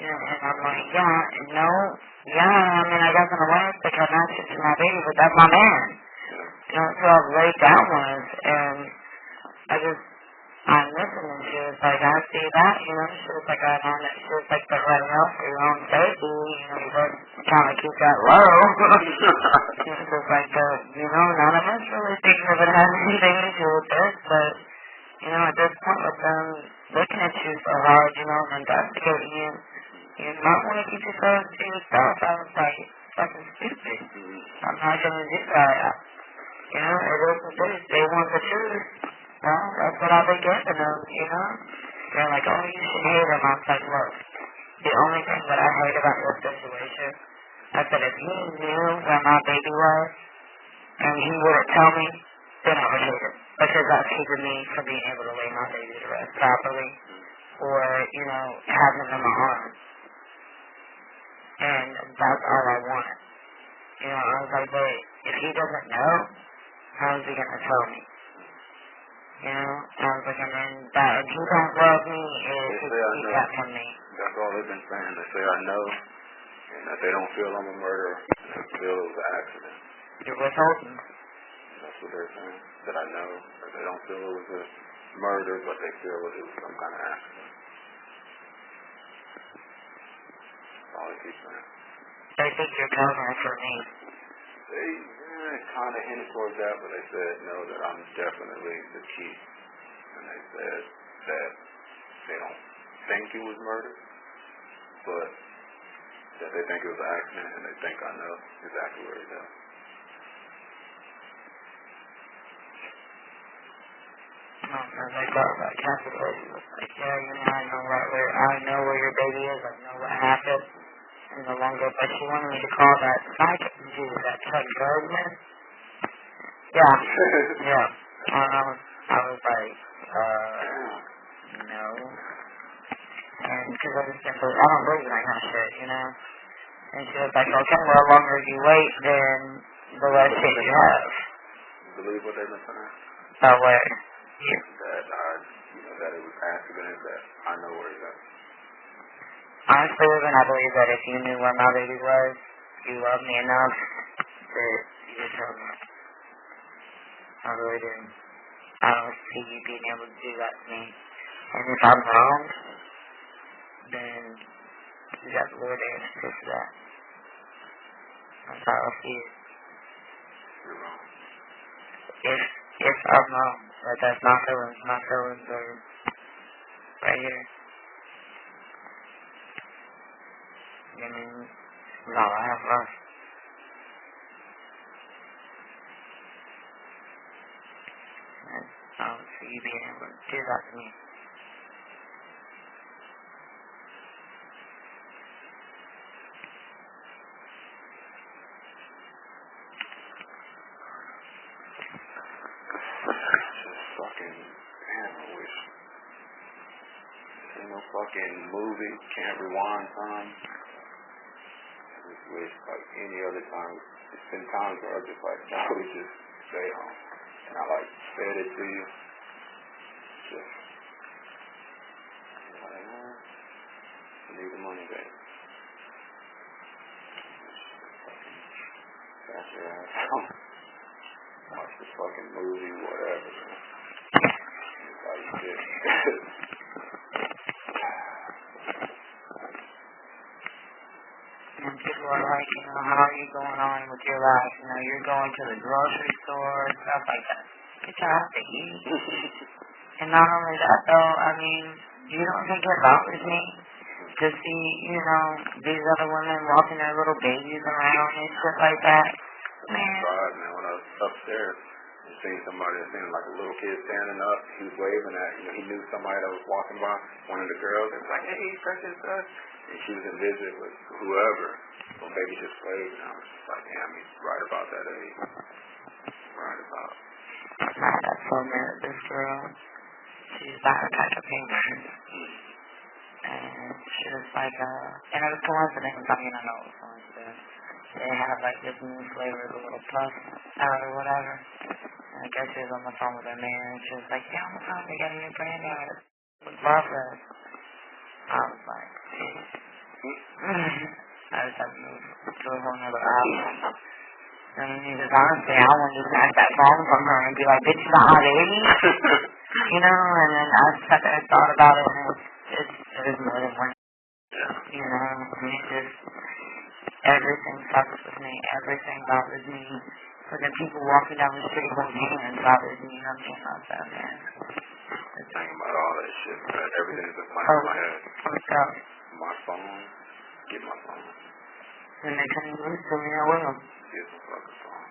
And I'm like, I mean, I got gonna work to connect to my baby, but that's my man. So I laid down once, and I'm listening, and she was like, I see that, she was like, I know that, she was like, but right now for your own baby, you better kind of keep that low. She was like, none of us really think of it having anything to do with this, but, at this point with them looking at you so hard, and investigating you, you might want to keep yourself to yourself. I was like, fucking stupid. I'm not going to do that. It is what it is. They want the truth. Well, that's what I've been giving them, They're like, oh, you should hate him. I was like, look, the only thing that I hate about this situation, I said, if he knew where my baby was, and he wouldn't tell me, then I would hate him. Because that's keeping me from being able to lay my baby to rest properly, or, have him in my arms. And that's all I want. I was like, but if he doesn't know, how is he going to tell me? I was like, and then that, if he don't love me, is he keep that from me. That's all they've been saying. They say I know, and that they don't feel I'm a murderer, and they feel it was an accident. You're withholding. That's what they're saying. That I know, that they don't feel it was a murder, but they feel it was some kind of accident. That's all they keep saying. They think you're covering for me. They kind of hinted towards that, but they said no, that I'm definitely the key. And they said that they don't think it was murder, but that they think it was an accident, and they think I know exactly where he's at. They got that calculation. Like, I know where your baby is. I know what happened. And the longer, but she wanted me to call that psychic dude, that Chuck Bergman. Yeah. Yeah. I was like, no. And because I don't believe that kind of shit, And she was like, okay, well, the longer you wait, then the less shit you have. Believe what they've been saying? About what? That it was accident, that I know where he's at. Honestly, Ruben, I believe that if you knew where my baby was, you loved me enough that you would tell me. I really do. I don't see you being able to do that to me. And if I'm wrong, then you got the Lord to answer for that. That's how I see it. You're wrong. If I'm wrong, that's my feelings. My feelings are right here. No, I have love. And I don't see you being able to do that to me. I wish. There's no fucking movie, can't rewind time. With like any other time, it's been times where I just like, I would just stay home, and I like fed it to you. Just like, I need the money back. Got your ass home. Watch the fucking movie, whatever. That's how you did. And people are like, how are you going on with your life? You're going to the grocery store and stuff like that. Get your ass to eat. And not only that, though, I mean, you don't think it bothers me to see, these other women walking their little babies around and shit like that? Man. Man, when I was upstairs, I seen somebody that seemed like a little kid standing up. He was waving at, he knew somebody that was walking by, one of the girls. They was like, hey, precious, and she was in visit with whoever. So baby just waved, and I was just like, damn, he's right about that age. Right about. I told me that this girl, she's about to pack her papers. And she was like, and it was coincidence. I mean, I know it was coincidence. They have like this new flavor, the little puff out or whatever. And I guess she was on the phone with her man, and she was like, yeah, on the phone, they got a new brand out. It's Progress. I was like, I just had to move to a whole nother album. And he was honestly, I wanted to snatch that phone from her and be like, bitch, you know how to eat? You know, and then I sat there and thought about it, and it is more than one. You know, I mean, just everything sucks with me. Everything bothers me. Fucking people walking down the street holding hands bothers me. I'm getting upset, man. Thinking about all that shit, man. Everything's been playing in my head. What's up? My phone. Get my phone. When they come loose to me, I will. Get my fucking phone.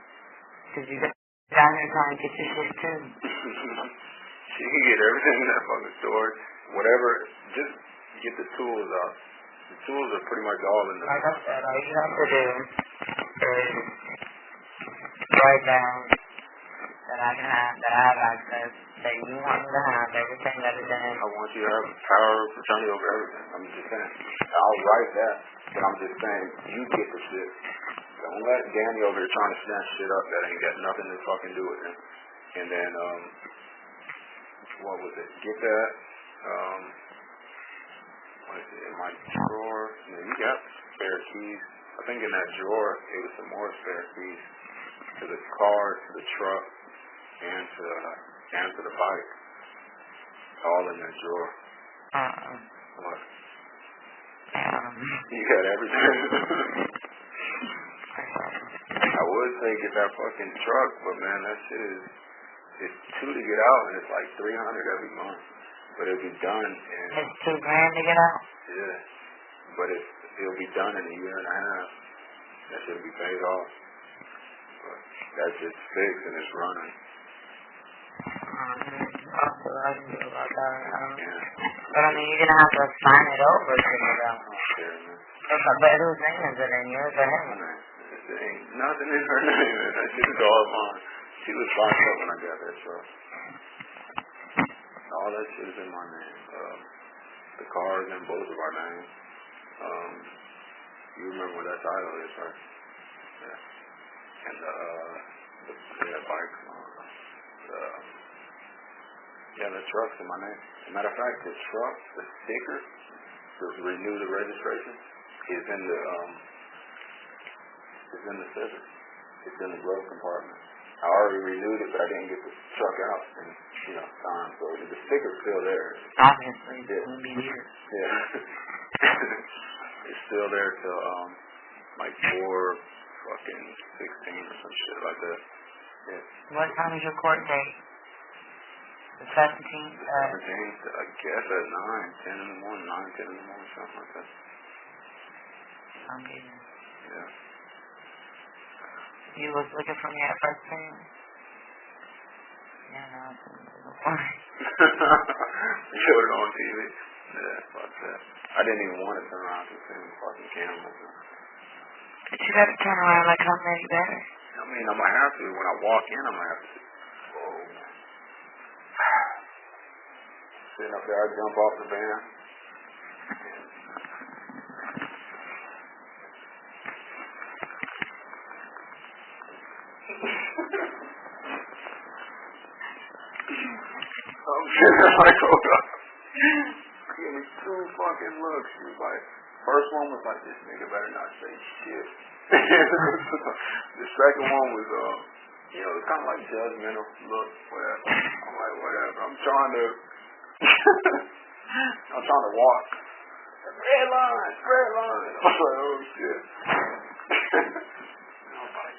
Because you got down there trying to get your shit too. She can get everything in that fucking store. Whatever. Just get the tools out. The tools are pretty much all in the. Like I said, all you have to do is write down that I have access, that you want me to have, everything that is in it. I want you to have power of attorney over everything. I'm just saying. I'll write that, but I'm just saying, you get the shit. Don't let Danny over here trying to snatch shit up that ain't got nothing to fucking do with him. And then, what was it? Get that, what is it, in my drawer? And then you got spare keys. I think in that drawer, it was some more spare keys to the car, to the truck, and to the bike. All in that drawer. What? You got everything. I would say get that fucking truck, but man, that shit is, it's $2 to get out, and it's like $300 every month. But it'll be done in. It's $2,000 to get out? Yeah. But it'll be done in a year and a half. That shit'll be paid off. But that's just fixed and it's running. I'll see what I can do about that. Yeah. But I mean, you're gonna have to sign it over to me though. Sure, man. But whose name is it in? Yours or his? There ain't nothing in her name, man. That shit is all mine. She was locked up when I got that truck. All that shit is in my name. The car is in both of our names. You remember what that title is, right? Yeah. And the bike. The truck's in my name. As a matter of fact, the truck, the sticker to renew the registration is in the scissor. It's in the glove compartment. I already renewed it, but I didn't get the truck out in time. So the sticker's still there. Obviously, it's gonna be here. Yeah. It's still there till like 4 fucking 16 or some shit like that. Yeah. What time is your court date? The 17th? The 17th, I guess at 10 in the morning, something like that. Okay. Yeah. You was looking for me at first thing? Yeah, no, it's fine. Showed it on TV. Yeah, fuck that. I didn't even want to turn around to see the fucking cameras. But you gotta turn around like how many better? I mean, I'm gonna have to. When I walk in, I'm gonna have to see. Whoa. Sitting up there, I jump off the van. I'm sitting there like, oh God. Give me 2 fucking looks. She was like, first one was like, this nigga better not say shit. The second one was, kind of like judgmental look, whatever. I'm like, whatever. I'm trying to walk. Red line. I was like, oh shit. And I was like,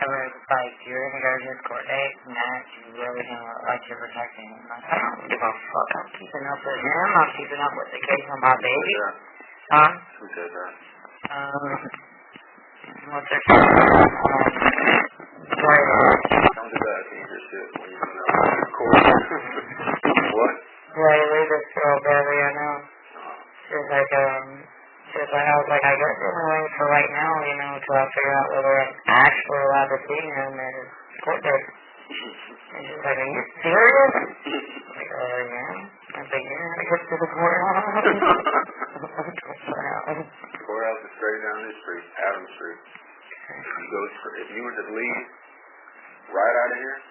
It's like, you're gonna go to his court date, and that, you do everything like you're protecting him. Like, I don't give a fuck. I'm keeping up with him. I'm keeping up with the case on my baby. Huh? Who said that? What's their name? Right. Don't do that. Can you just shit when you're going out to court? What? Riley, this girl, Barry, I know. She was like, I was like, I guess I'm waiting for right now, you know, till I figure out whether I'm actually allowed to see him at his court date. And she was like, are you serious? I'm like, yeah. I was like, yeah, I get to the courthouse. The courthouse is straight down this street, Adams Street. If you were to leave right out of here,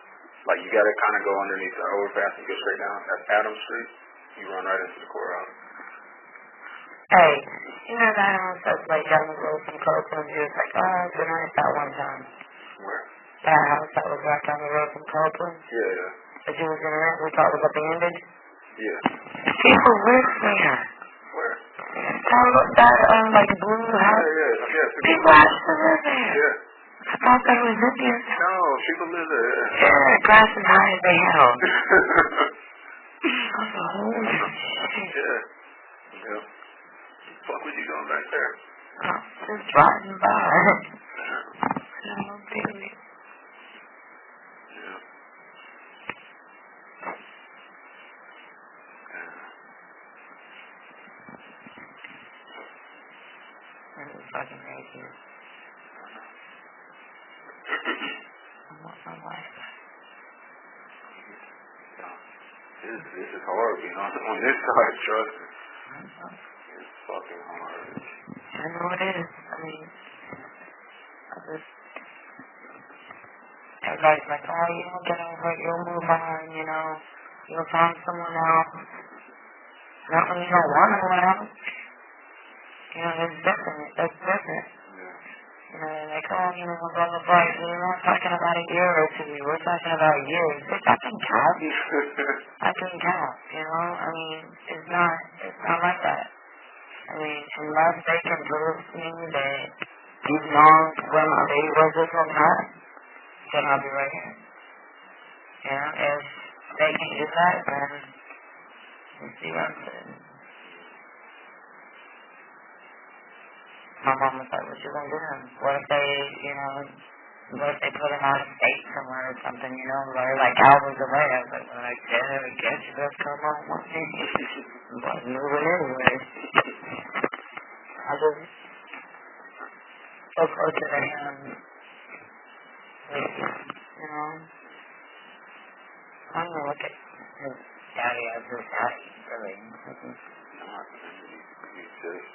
like you gotta kind of go underneath the overpass and go straight down. That's Adams Street. You run right into the courthouse. Hey, you know that house that's like down the road from Copeland? You was like, oh, good night that one time. Where? That house that was right down the road from Copeland? Yeah, yeah. That you was in rent, we thought was abandoned? Yeah. People live there. Where? That, like, blue house? Yeah. People actually live there. Yeah. I thought that was Indians. No, people live there. Yeah, grass as high as they held. Holy shit. Yeah. Fuck was you doing back there? Oh, just driving by. Oh, baby. Yeah. That is fucking crazy. I want my life. This is hard being on this side, trust me. It's fucking hard. I know it is. I mean, everybody's like, oh, you don't get over it, you'll move on, you know, you'll find someone else. Not when you don't want someone else. You know, it's different. That's different. Yeah. You know, they're like, oh, you know, blah, blah, blah. We're not talking about a year or two. We're talking about years. Which I can count. I can count, you know. I mean, it's not like that. I mean, unless they can prove to me that these songs when my baby was this whole time, then I'll be right here. You know, if they can do that, then we'll see what I'm saying. My mom was like, what you gonna do? What if they, you know, what if they put him out of state somewhere or something, you know, or like hours away? I was like, well, I guess you just come on with me. But moving anyway. I just so close to him. You know, I'm gonna look at his daddy as his daddy, really. He's just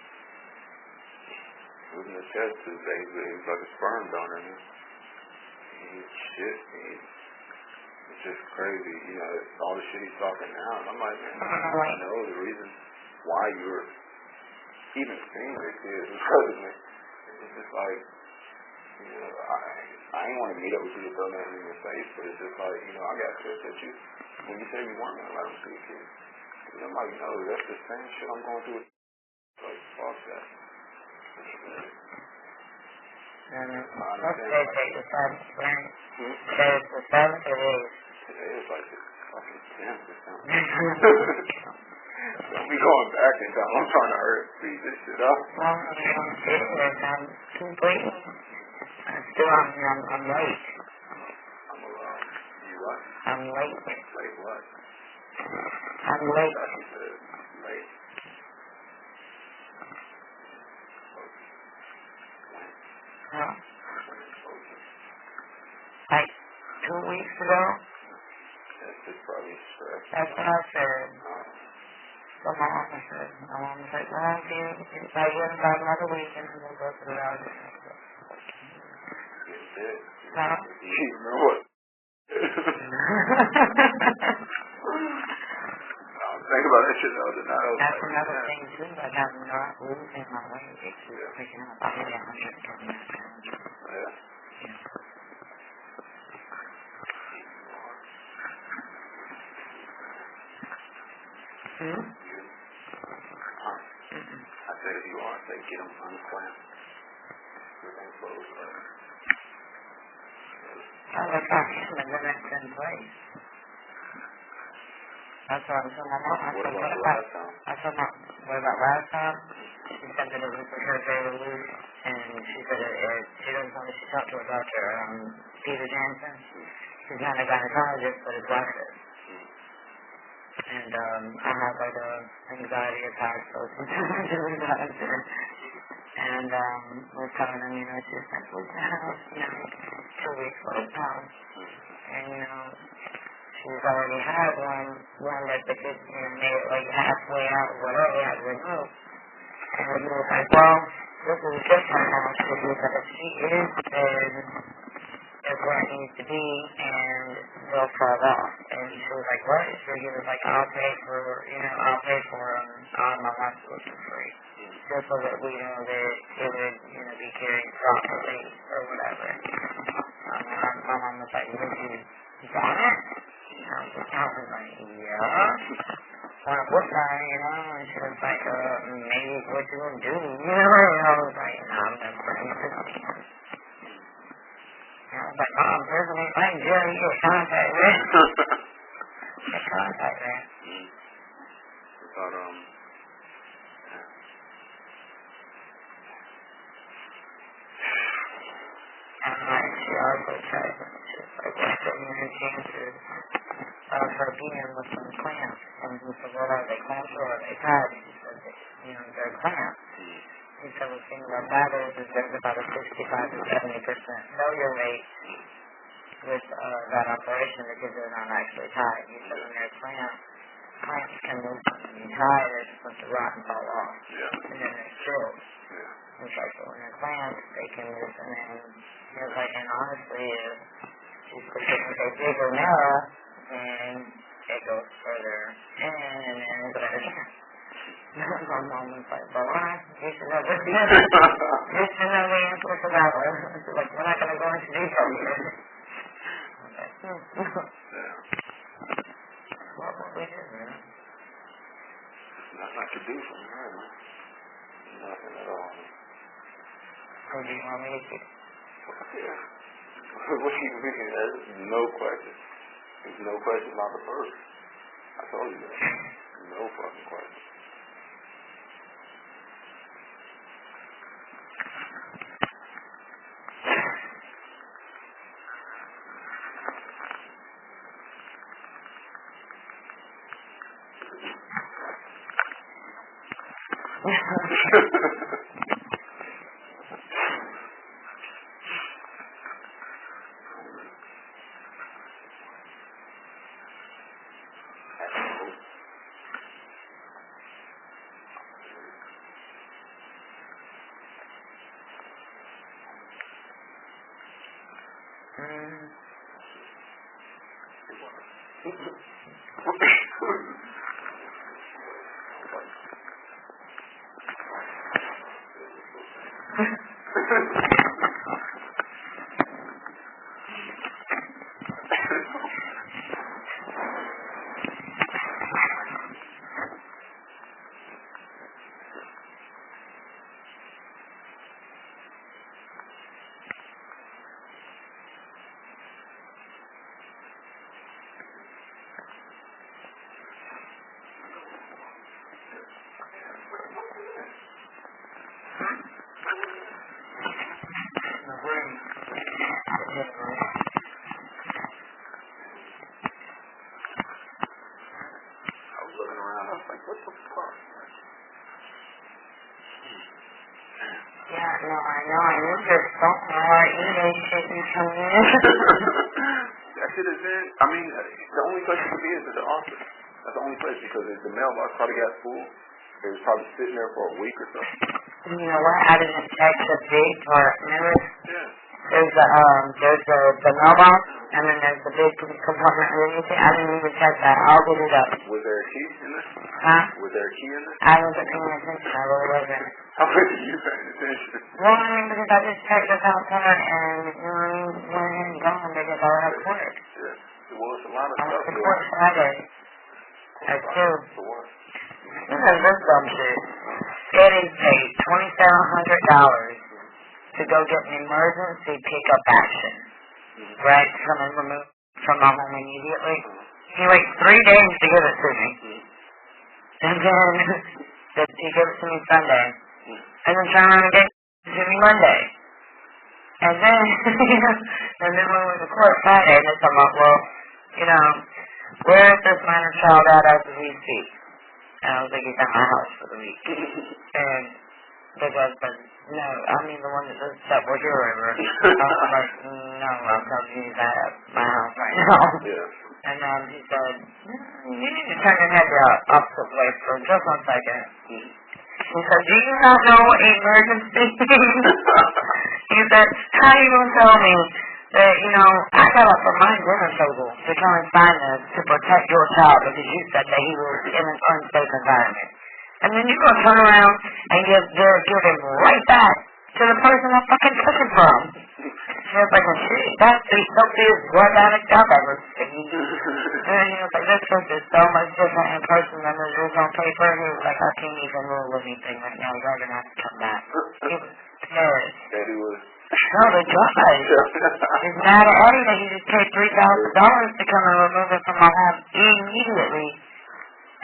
moving his chest too, baby. He's like a sperm donor. He's shit. It's just crazy. You know, all the shit he's talking now. And I'm like, man, I know the reason why you're even seeing this is because of me. It's just like, you know, I ain't want to meet up with you to throw nothing in your face, but it's just like, you know, I got pissed at you when you said you weren't going to let him see a kid. And I'm like, no, that's the same shit I'm going through. Like, fuck that. What's the date? The 7th, right? Today is the 7th or 8th? Today is like the fucking 10th or something. Don't be going back in time. I'm trying to speed this shit up. Well, I'm serious. I'm completely. I'm late. You what? I'm late. Late what? I'm late. I thought you said late. Huh? Like 2 weeks ago? That's just probably stress. That's what I said. So my mom said, well, if I get about another week and then we'll go to the house. Huh? You remember what? Think about that shit the other night. That's another thing too, like I'm not losing my weight. It's just picking up. I hit 120 pounds. Yeah. I say if you are, say get them unclamped. Everything closed up. Oh, that's not him, and then it's in place. That's what I'm saying. What about last time? What about last time? She said that it was because they were loose, and she said she doesn't want to talk to her doctor, Peter Jansen. She's not a gynecologist, but a doctor. And I have like a anxiety attack, so sometimes it was doctor. And was telling them, she's like, we can have, 2 weeks full time. And, she's already had one that the kid, made it like halfway out or whatever, they had to remove. And he was like, well, this is different now, because she is is where it needs to be, and they'll fall off. And she was like, what? So he was like, I'll pay for all my hospitals for free. Just so that we know that it would, be carried properly or whatever. My mom was like, would you want it? I was like, yeah. Want to put her, and she was like, maybe what you gonna do, And I was like, no, I'm not bringing it to me. I was like, Mom, there's an ain't Jerry, you get contact with. Get contact with. But, and like, she also tried, she's like, what's the chances of her being with some clamps? And he said, well, are they clamps or are they tied? He said, they're clamps. He said, the thing about that is there's about a 65 to 70% failure rate with that operation because they're not actually tied. He said, when they're clamps can move when you tie, they're supposed to rot and fall off. yeah. And then they're still. In fact, when they're clamps, they can move, and then he was like, and honestly, if she's specifically bigger narrow, then it goes further in, and then it's better. My mom was like, well, you should know this. You should know the answer to that one. She's like, we're not going to go into detail here. Okay. What will we do, Not much to do from her, man. Nothing at all. Or do you want me to keep? Yeah. What do you mean? There's no question. There's no question about the first. I told you that. No fucking question. That shit is in. I mean, the only place it could be is at the office. That's the only place because the mailbox probably got full. It was probably sitting there for a week or so. You know what? I didn't check the big part. Remember? Yeah. There's the mailbox, and then there's the big compartment underneath it. I didn't even check that. I'll get it up. Was there a key in there? Huh? Was there a key in there? I wasn't paying attention. I really wasn't. How much are you paying attention? Well, I mean, because I just checked this out part, and, went ahead and gone because I had court. Yeah. Well, it's a lot of I went stuff. to court Friday. That's two. For what? This dumb shit. Eddie paid $2,700 to go get an emergency pickup action. Right? To come and remove from my home immediately. He waits 3 days to give it to me. And then he gave it to me Sunday. And then turned around and gave it to me Monday. And then when we went to court Friday, and they told me, well, where is this minor child at as we speak? And I was like, he's at my house for the week. And the judge said, no, I mean the one that was your river. I was like, no, I'm telling you he's at my house right now. Yeah. And he said, you need to turn your head the opposite way for just 1 second. He said, do you not know emergency? He said, how are you going to tell me that, I got up from my dinner table to come and sign this to protect your child because you said that he was in an unsafe environment. And then you're going to turn around and give him right back to the person I fucking took him from. She was like, well, shit, that's the filthiest drug addict I've ever seen. And he was like, this person is so much different in person than it is on paper. He was like, I can't even rule anything right now. You're going to have to come back. He was pissed. That he was. No, the judge. He's mad at Eddie that he just paid $3,000 to come and remove it from my home immediately.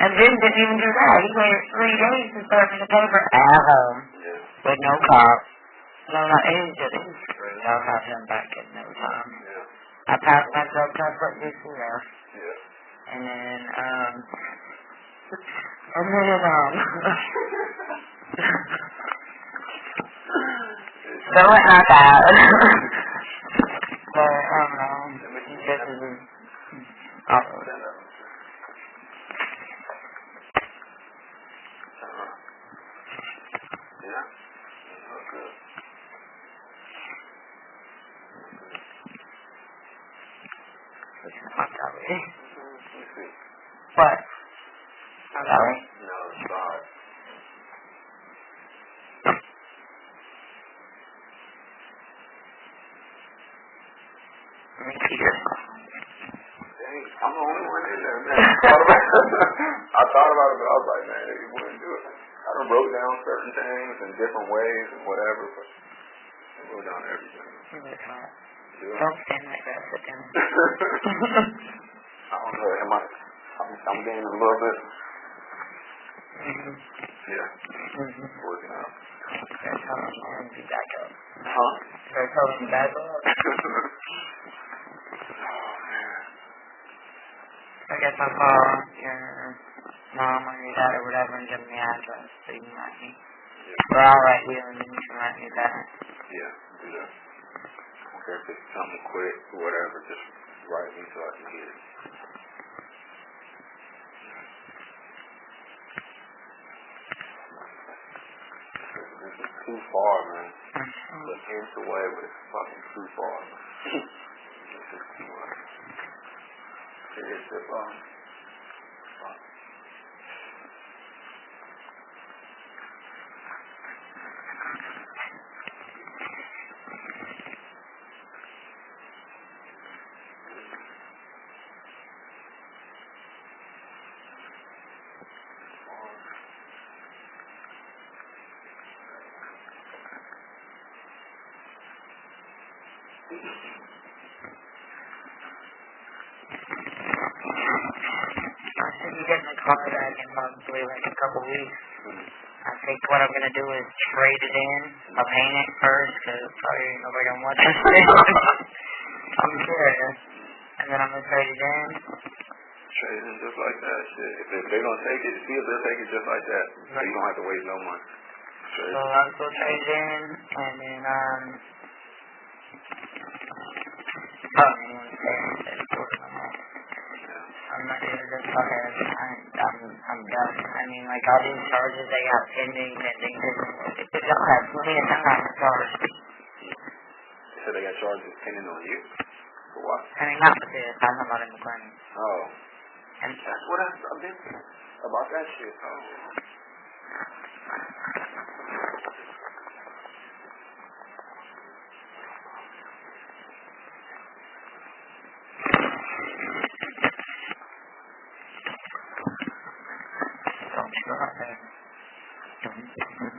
And then didn't even do that. He waited 3 days to serve me the paper at home with no cop. No, he's screwed. I'll have him back in no time. I passed my drug test at UCF. And then, so it went not bad. But, I don't know. This is awful. What? I'm sorry? No, sorry. Dang, I'm the only one in there, man. I thought about it, but I was like, man, you wouldn't do it. I done wrote down certain things in different ways and whatever, but I wrote down everything. Don't stand like that, sit down. I don't know, I'm getting a little bit. Yeah. Working out. They're telling me to back up. Huh? They're telling me back up. Oh, man. I guess I'll call your mom or your dad or whatever and give them the address so you can write me. Or I'll write you and then you can write me back. Yeah, do that. Okay, if it's something quick or whatever, just write me so I can get it. This is too far, man. The inch away, but it's fucking too far, man. This is too much. It's just, I should be getting a car back in probably like a couple weeks. I think what I'm going to do is trade it in. I'll paint it first because probably ain't nobody going to want this thing. I'm curious. And then I'm going to trade it in. Trade it in just like that, shit. If they're going to take it, see if they'll take it just like that. So you don't have to waste no money. So I'll go trade it in and then, I'm not even just fucking, I'm done. I mean, like, all these charges they got pending. They don't have plenty of time charged. So they got charges pending on you? For what? I mean, not with this. I'm talking about in the clinic. Oh. And that's what I've been about that shit. Oh. Don't you go out there. Don't.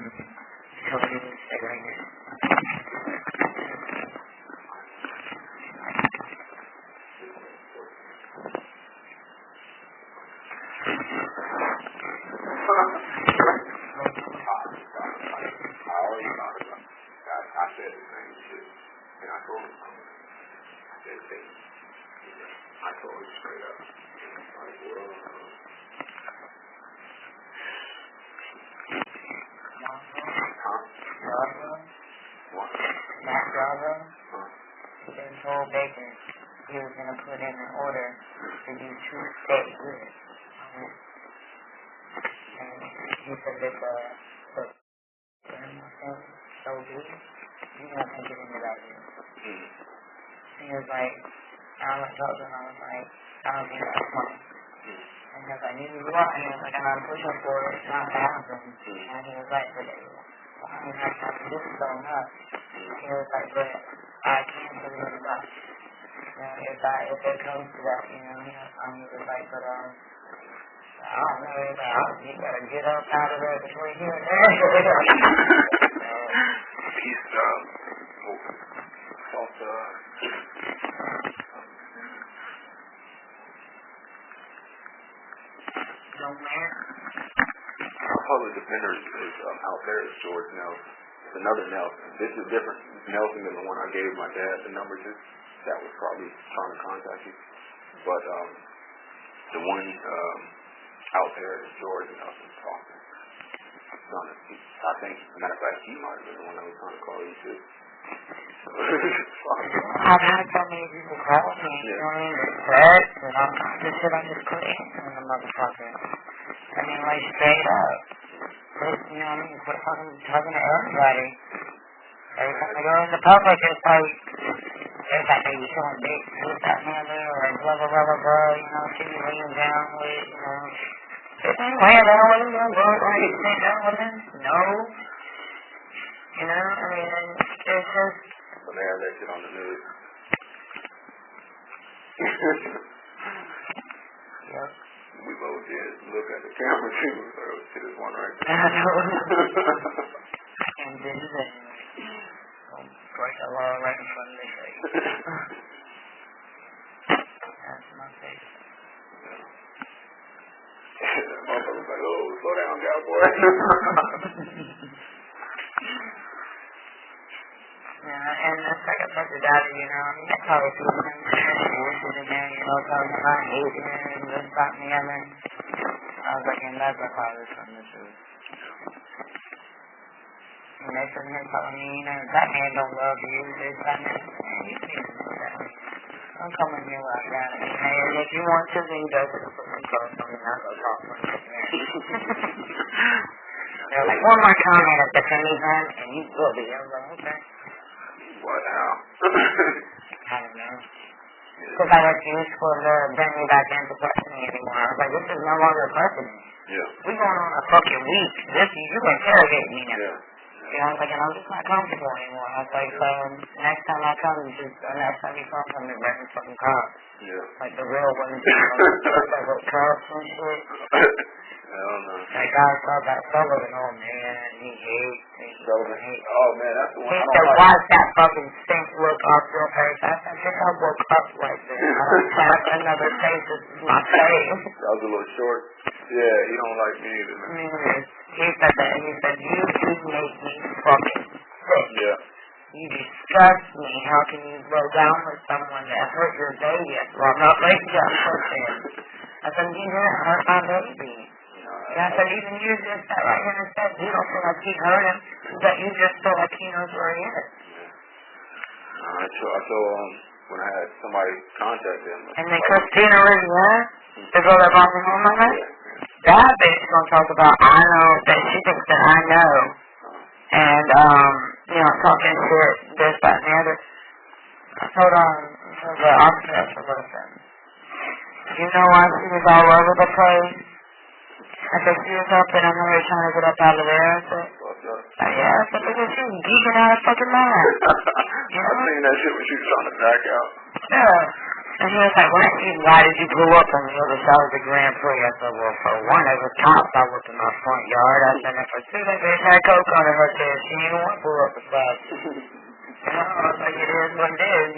I told her straight up. Like, well, what? Matt Bravo? He been told Baker he was going to put in an order to do 2 state lists. And he said that the so big, you won't make it into that deal. And he was like, I went to talk to him, I was like, I don't think that's funny. And he was like, neither do I. And he was like, I'm not pushing for it, it's not to happen. And he was like, but I mean, this is so nuts. He was like, but I can't believe it. If it comes to that, he was like, but I don't know, you gotta get up out of there between here and there. He's Don't man. Our public defender is out there is George Nelson. It's another Nelson. This is different Nelson than the one I gave my dad the number to. That was probably trying to contact you. But the one out there is George Nelson talking. I think, as a matter of fact, he might have been the one that was trying to call you too. I've had so many people call me, you know what I mean, threats and all kinds of shit. I just quit answering the motherfucker. I mean, like, straight up. Quit, you know what I mean, quit fucking talking to everybody. Every time I go in the public, it's like, there's that baby showing big, this, that, and the other, or blah, blah, blah, blah, blah, you know, she be laying down with, you know. If I'm laying down with him, are you sitting down with him? No. You know, I mean, it's just... But they have that shit on the news. Yep. We both did look at the camera too, so shit is one right there. I know. And this is it. Don't break the law right in front of the face. That's my face. That motherfucker's like, oh, slow down, cowboy. Yeah, and it's like I talked to Daddy, you know, I mean, that's probably people think wishes in there, you know, telling him I hate him and this, that, and the other. I was like, and that's probably from the truth. And they sitting here telling me, you know, that man don't love you, this, that, and that. Man, you can't do that. Don't come in here like that. And if you want to, then you go to the fucking close. I mean, I'll go talk to him. They're like, one more comment at the penny time, and you will be. I was like, okay. What now? I don't know. Because I refuse for to bring me back into questioning anymore. I was like, this is no longer questioning. Yeah. We're going on a fucking week. You interrogate me now. Yeah. You know, I was like, and I'm just not comfortable anymore. I was like, so next time I come, next time you come, I'm going to bring fucking cops. Yeah. Like the real ones, you know, like with cops and shit. Hell no. That guy saw that Sullivan, oh man, he hates. Oh man, that's the one. He said, watch that fucking stink look off your face. I said, just I woke up like this. I don't have another face. This is my face. That was a little short. Yeah, he don't like me either, man. He said that. He said, you two make me fucking sick. Yeah. You disgust me. How can you go down with someone that hurt your baby? Well, I'm not like that person. I said, you didn't hurt my baby. Yeah, I said, even you just sat right here and said, you don't feel like he hurt him, but you just feel like he knows where he is. I told when I had somebody contact him. And then Christina Riviera, the girl that brought me home on that, that bitch is going to talk about, I know, that she thinks that I know. And, you know, talking shit, this, that, and the other. I told the officer, I said, listen, you know why she was all over the place? I said, she was up and I'm over here trying to get up out of there. I said, yeah, I said, because she was geeking out of fucking mind. You know? I seen that shit when she was trying to back out. Yeah. And he was like, why did you pull up on the other side of the Grand Prix? I said, well, for one, as a cop, I looked in my front yard. I said, and for two, that bitch had coke under her chair. She didn't want to pull up beside you. You know, I was like, it is what it is.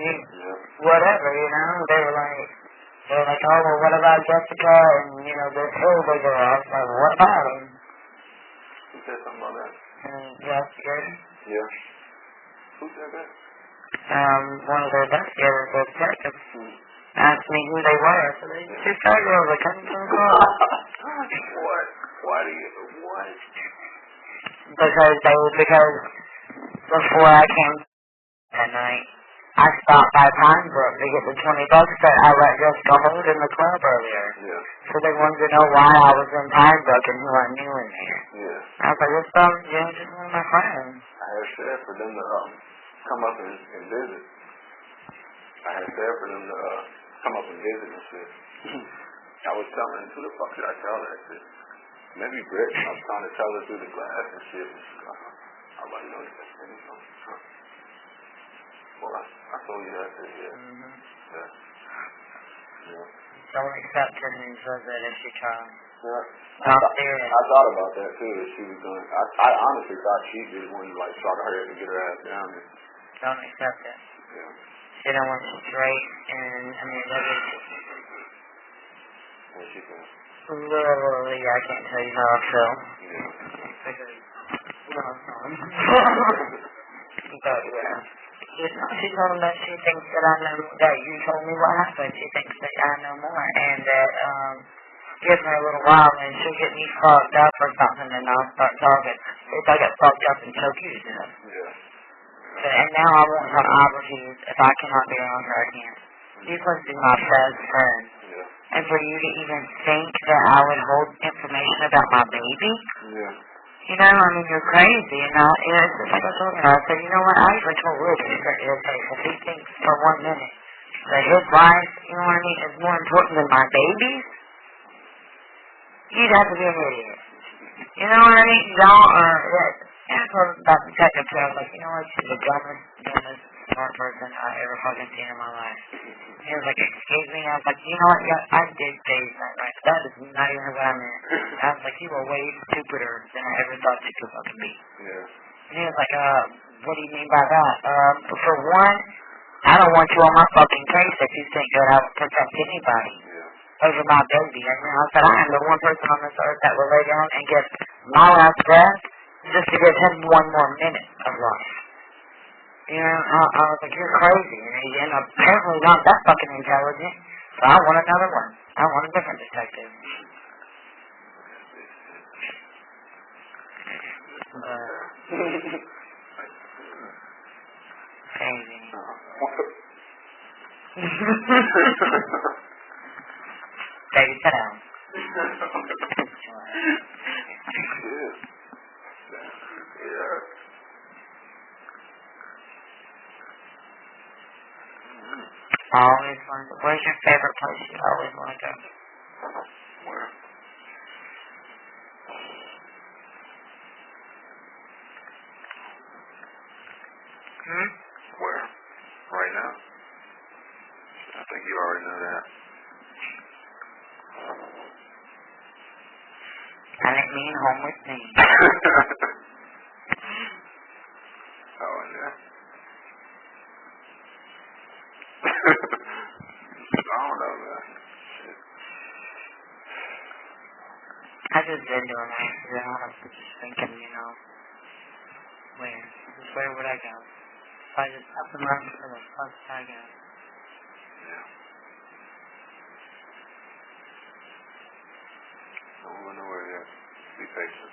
Whatever, you know. They were like, oh, well, what about Jessica and, you know, this older girl? I was like, what about him? Who said something about that? Investigator. Yeah. Who said that? one of their investigators, the detectives, asked me who they were. So they two fat girls that come from the car. What? Why do you, what? Because before I came that night, I stopped by Pinebrook to get the $20 that I let Jessica hold in the club earlier. Yeah. So they wanted to know why I was in Pinebrook and who I knew in there. Yeah. I was like, this stuff, just one of my friends. I had said for them to come up and visit. I had said for them to come up and visit and shit. I was telling her, who the fuck did I tell her that shit? Maybe Britt. I was trying to tell her through the glass and shit. And she was like, I was like, no, that's anything. Well, I told you that shit, yeah. Mm-hmm. Yeah. Yeah. Don't accept her and says that if she tries. Yeah. I thought about that too, that she was going to, I honestly thought she just wanted to like try to hurry up and get her ass down there. Don't accept it. Yeah. She don't want you straight, and I mean, that is What she thinks. literally, I can't tell you how I feel. Yeah. Because, but yeah. She told him that she thinks that I know, that you told me what happened. She thinks that I know more, and that, give her a little while, and she'll get me fucked up or something, and I'll start talking. If I get fucked up and choke you to death. Yeah. And now I won't have opportunities. If I cannot be around her, I can't. You're supposed to be my best friend. Yeah. And for you to even think that I would hold information about my baby, Yeah. you know, I mean, you're crazy. And it's just like I told her. I said, you know what, I even told Rich if he thinks for 1 minute that his life, you know what I mean, is more important than my baby's, you'd have to be an idiot. You know what I mean? Y'all are, and I told him about the detective too. I was like, you know what, she's the dumbest smart person I ever fucking seen in my life. He was like, excuse me? I was like, you know what, yeah, I did say that, right? That is not even what I meant. I was like, you were way stupider than I ever thought you could fucking be. Yeah. And he was like, what do you mean by that? For one, I don't want you on my fucking case if you think that I would protect anybody. Over my baby. And I said, I am the one person on this earth that will lay down and get my last breath just to give him 1 more minute of life. You know, I was like, you're crazy. And apparently not that fucking intelligent. So I want another one. I want a different detective. Crazy. Baby, sit down. Yeah. Always want to. Where's your favorite place you always want to go? Where? Where? Right now? I think you already know that. I didn't mean home with me. Oh, yeah. I don't know, man. Shit. I just been doing that. I was just thinking, you know, where would I go? If I just up and run for the first I go. Yeah. Don't go nowhere yet. Be patient.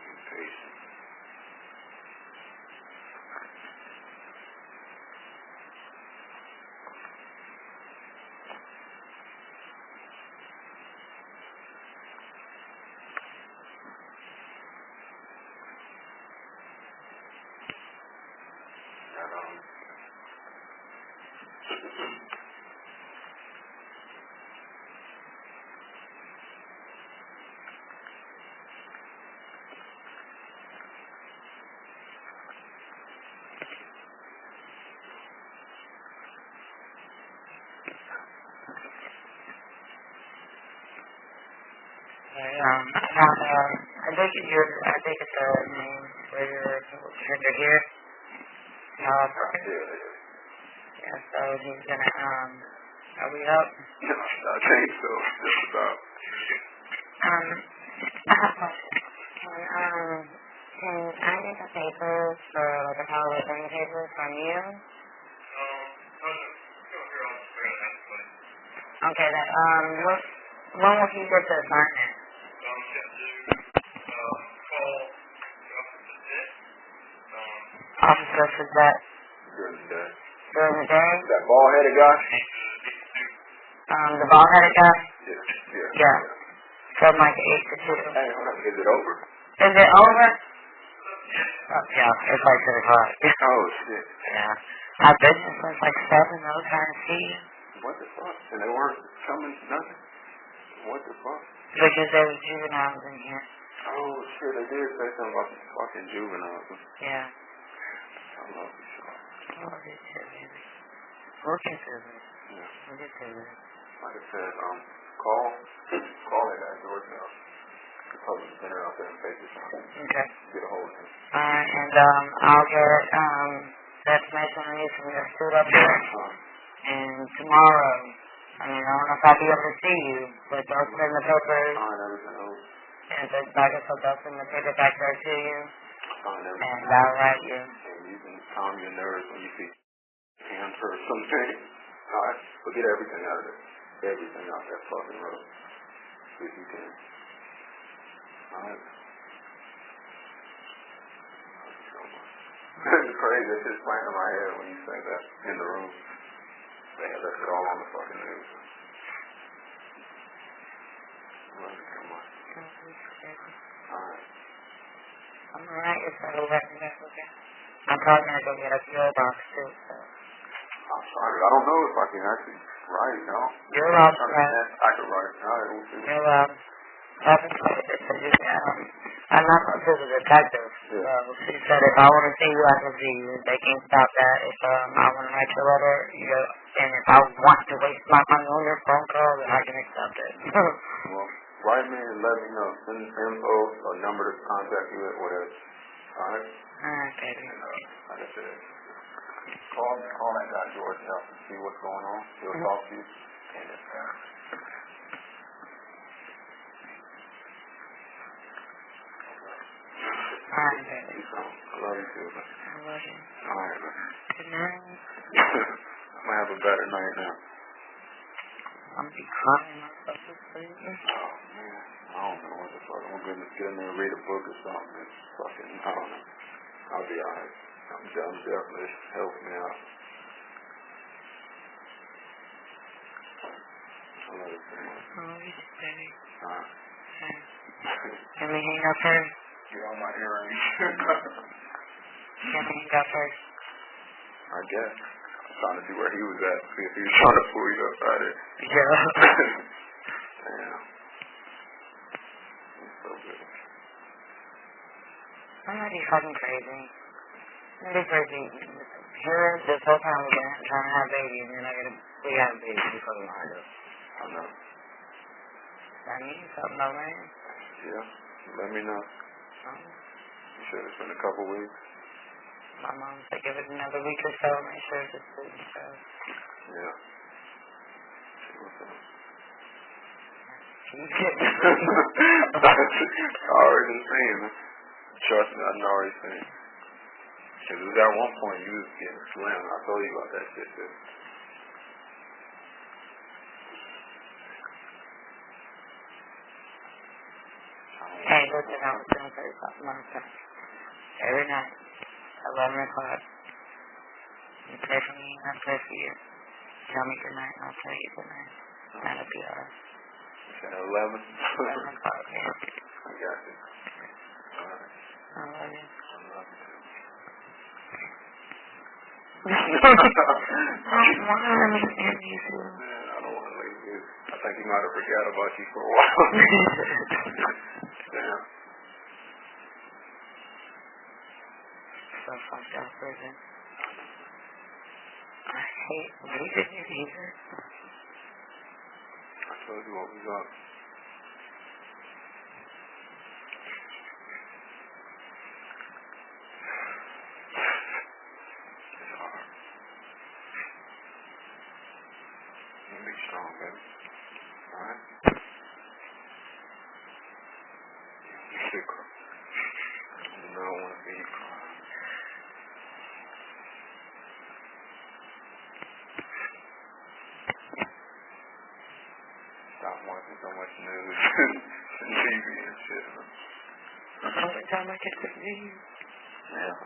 Be patient. I think it's the name where you're here. Yeah, so he's gonna, are we up? I think so, just about. I have a question. Can I need some papers for, like, a power return papers from you. Okay, then, when will he get the assignment? Officer for that. During the day. During the day? That bald-headed guy? The bald-headed guy? Yeah. From like 8 to 2. Hey, hold on. Is it over? Is it over? Oh, yeah, it's like 6 o'clock. Oh, shit. Yeah. I've been here since like 7, though, trying to see you. What the fuck? And they weren't coming, nothing? What the fuck? Because there was juveniles in here. Oh, shit, they did say something about the fucking juveniles. Yeah. I love you, Sean. I love you too, baby. We'll get through this. Yeah. We'll get through this. Like I said, call that guy, George, now. The public dinner out there in Paper Town. Okay. Get a hold of him. Alright, and I'll get the information I need from your suit up here. And tomorrow, I mean, I don't know if I'll be able to see you, but they'll send the papers. Sign everything over. And like I said, they'll send the paper back there to you. Sign everything. And I'll write you. And you can calm your nerves when you see hands or something. Alright? But get everything out of there. Everything out that fucking road. If you can. Alright? It's crazy. It's just playing in my head when you say that in the room. They had that shit all on the fucking news. Well, come on. Alright. I'm alright, it's not over. Okay. I'm probably gonna go get a fuel box too, so. I'm sorry. I don't know if I can actually write, no. You're welcome. I can write. Alright, we'll see. You're welcome. I'm not going to the detective. She said if I want to see you, I can see you. They can't stop that. If I want to write your letter, and if I want to waste my money on your phone call, then I can accept it. Well, write me and let me know. Send info, a number to contact you at, whatever. Alright? Alright, baby. And, like I said, call that guy George now and see what's going on. He'll talk to you. And it's Alright, baby. I love you too, man. I love you. Alright, man. Good night. I'm gonna have a better night now. I'm gonna be crying myself to sleep. Oh, man. I don't know what the fuck. I'm gonna get in there and read a book or something. It's fucking, I don't know. I'll be alright. I'm definitely helping me out. I love you so much. I love you too, baby. Alright. Can we hang up first? Get on my earrings. Can we hang up first? I guess. I'm trying to see where he was at. See if he was trying to pull you up out of it. Yeah. Damn. He's so good. I'm not even fucking crazy. I'm just crazy. Here, this whole time we've been trying to have babies, and we have a baby before we want to. I know. That means something, though, man. Yeah. Let me know. You should have spent a couple weeks. My mom said give it another week or so, make sure it's just sitting so. Yeah. See what's up. I already seen it. Trust me, I've already seen it. Because it was at one point you was getting slammed. I told you about that shit too. Hey, listen, I was going to tell you something last time. Every night, 11 o'clock, you pray for me, I pray for you. Tell me good night, and I'll tell you good night. That'll be alright. At 11? 11 o'clock, yeah. I got you. Alright. I love you. I love you too. Don't want me to end you too. Man, I don't want to leave you. I think he might have forgot about you for a while. Damn. So fucked up, prison. I hate leaving you either. I told you what was up. It's hard. You be strong, baby. Alright? You sick. You know I want to see you cry. watch news and TV and shit. That's the only time I get the news. Yeah.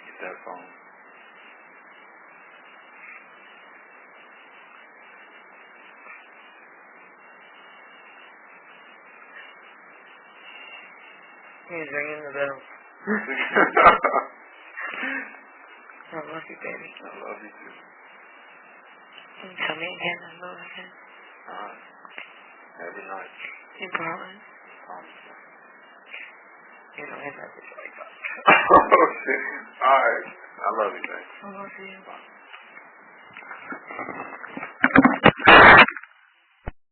Get that phone. He's ringing the bell. I love you, baby. I love you too. Can you tell me again I love you again? Every night. You promise? Promise. You don't have message like that. Oh shit. Alright. I love you, baby. I love you.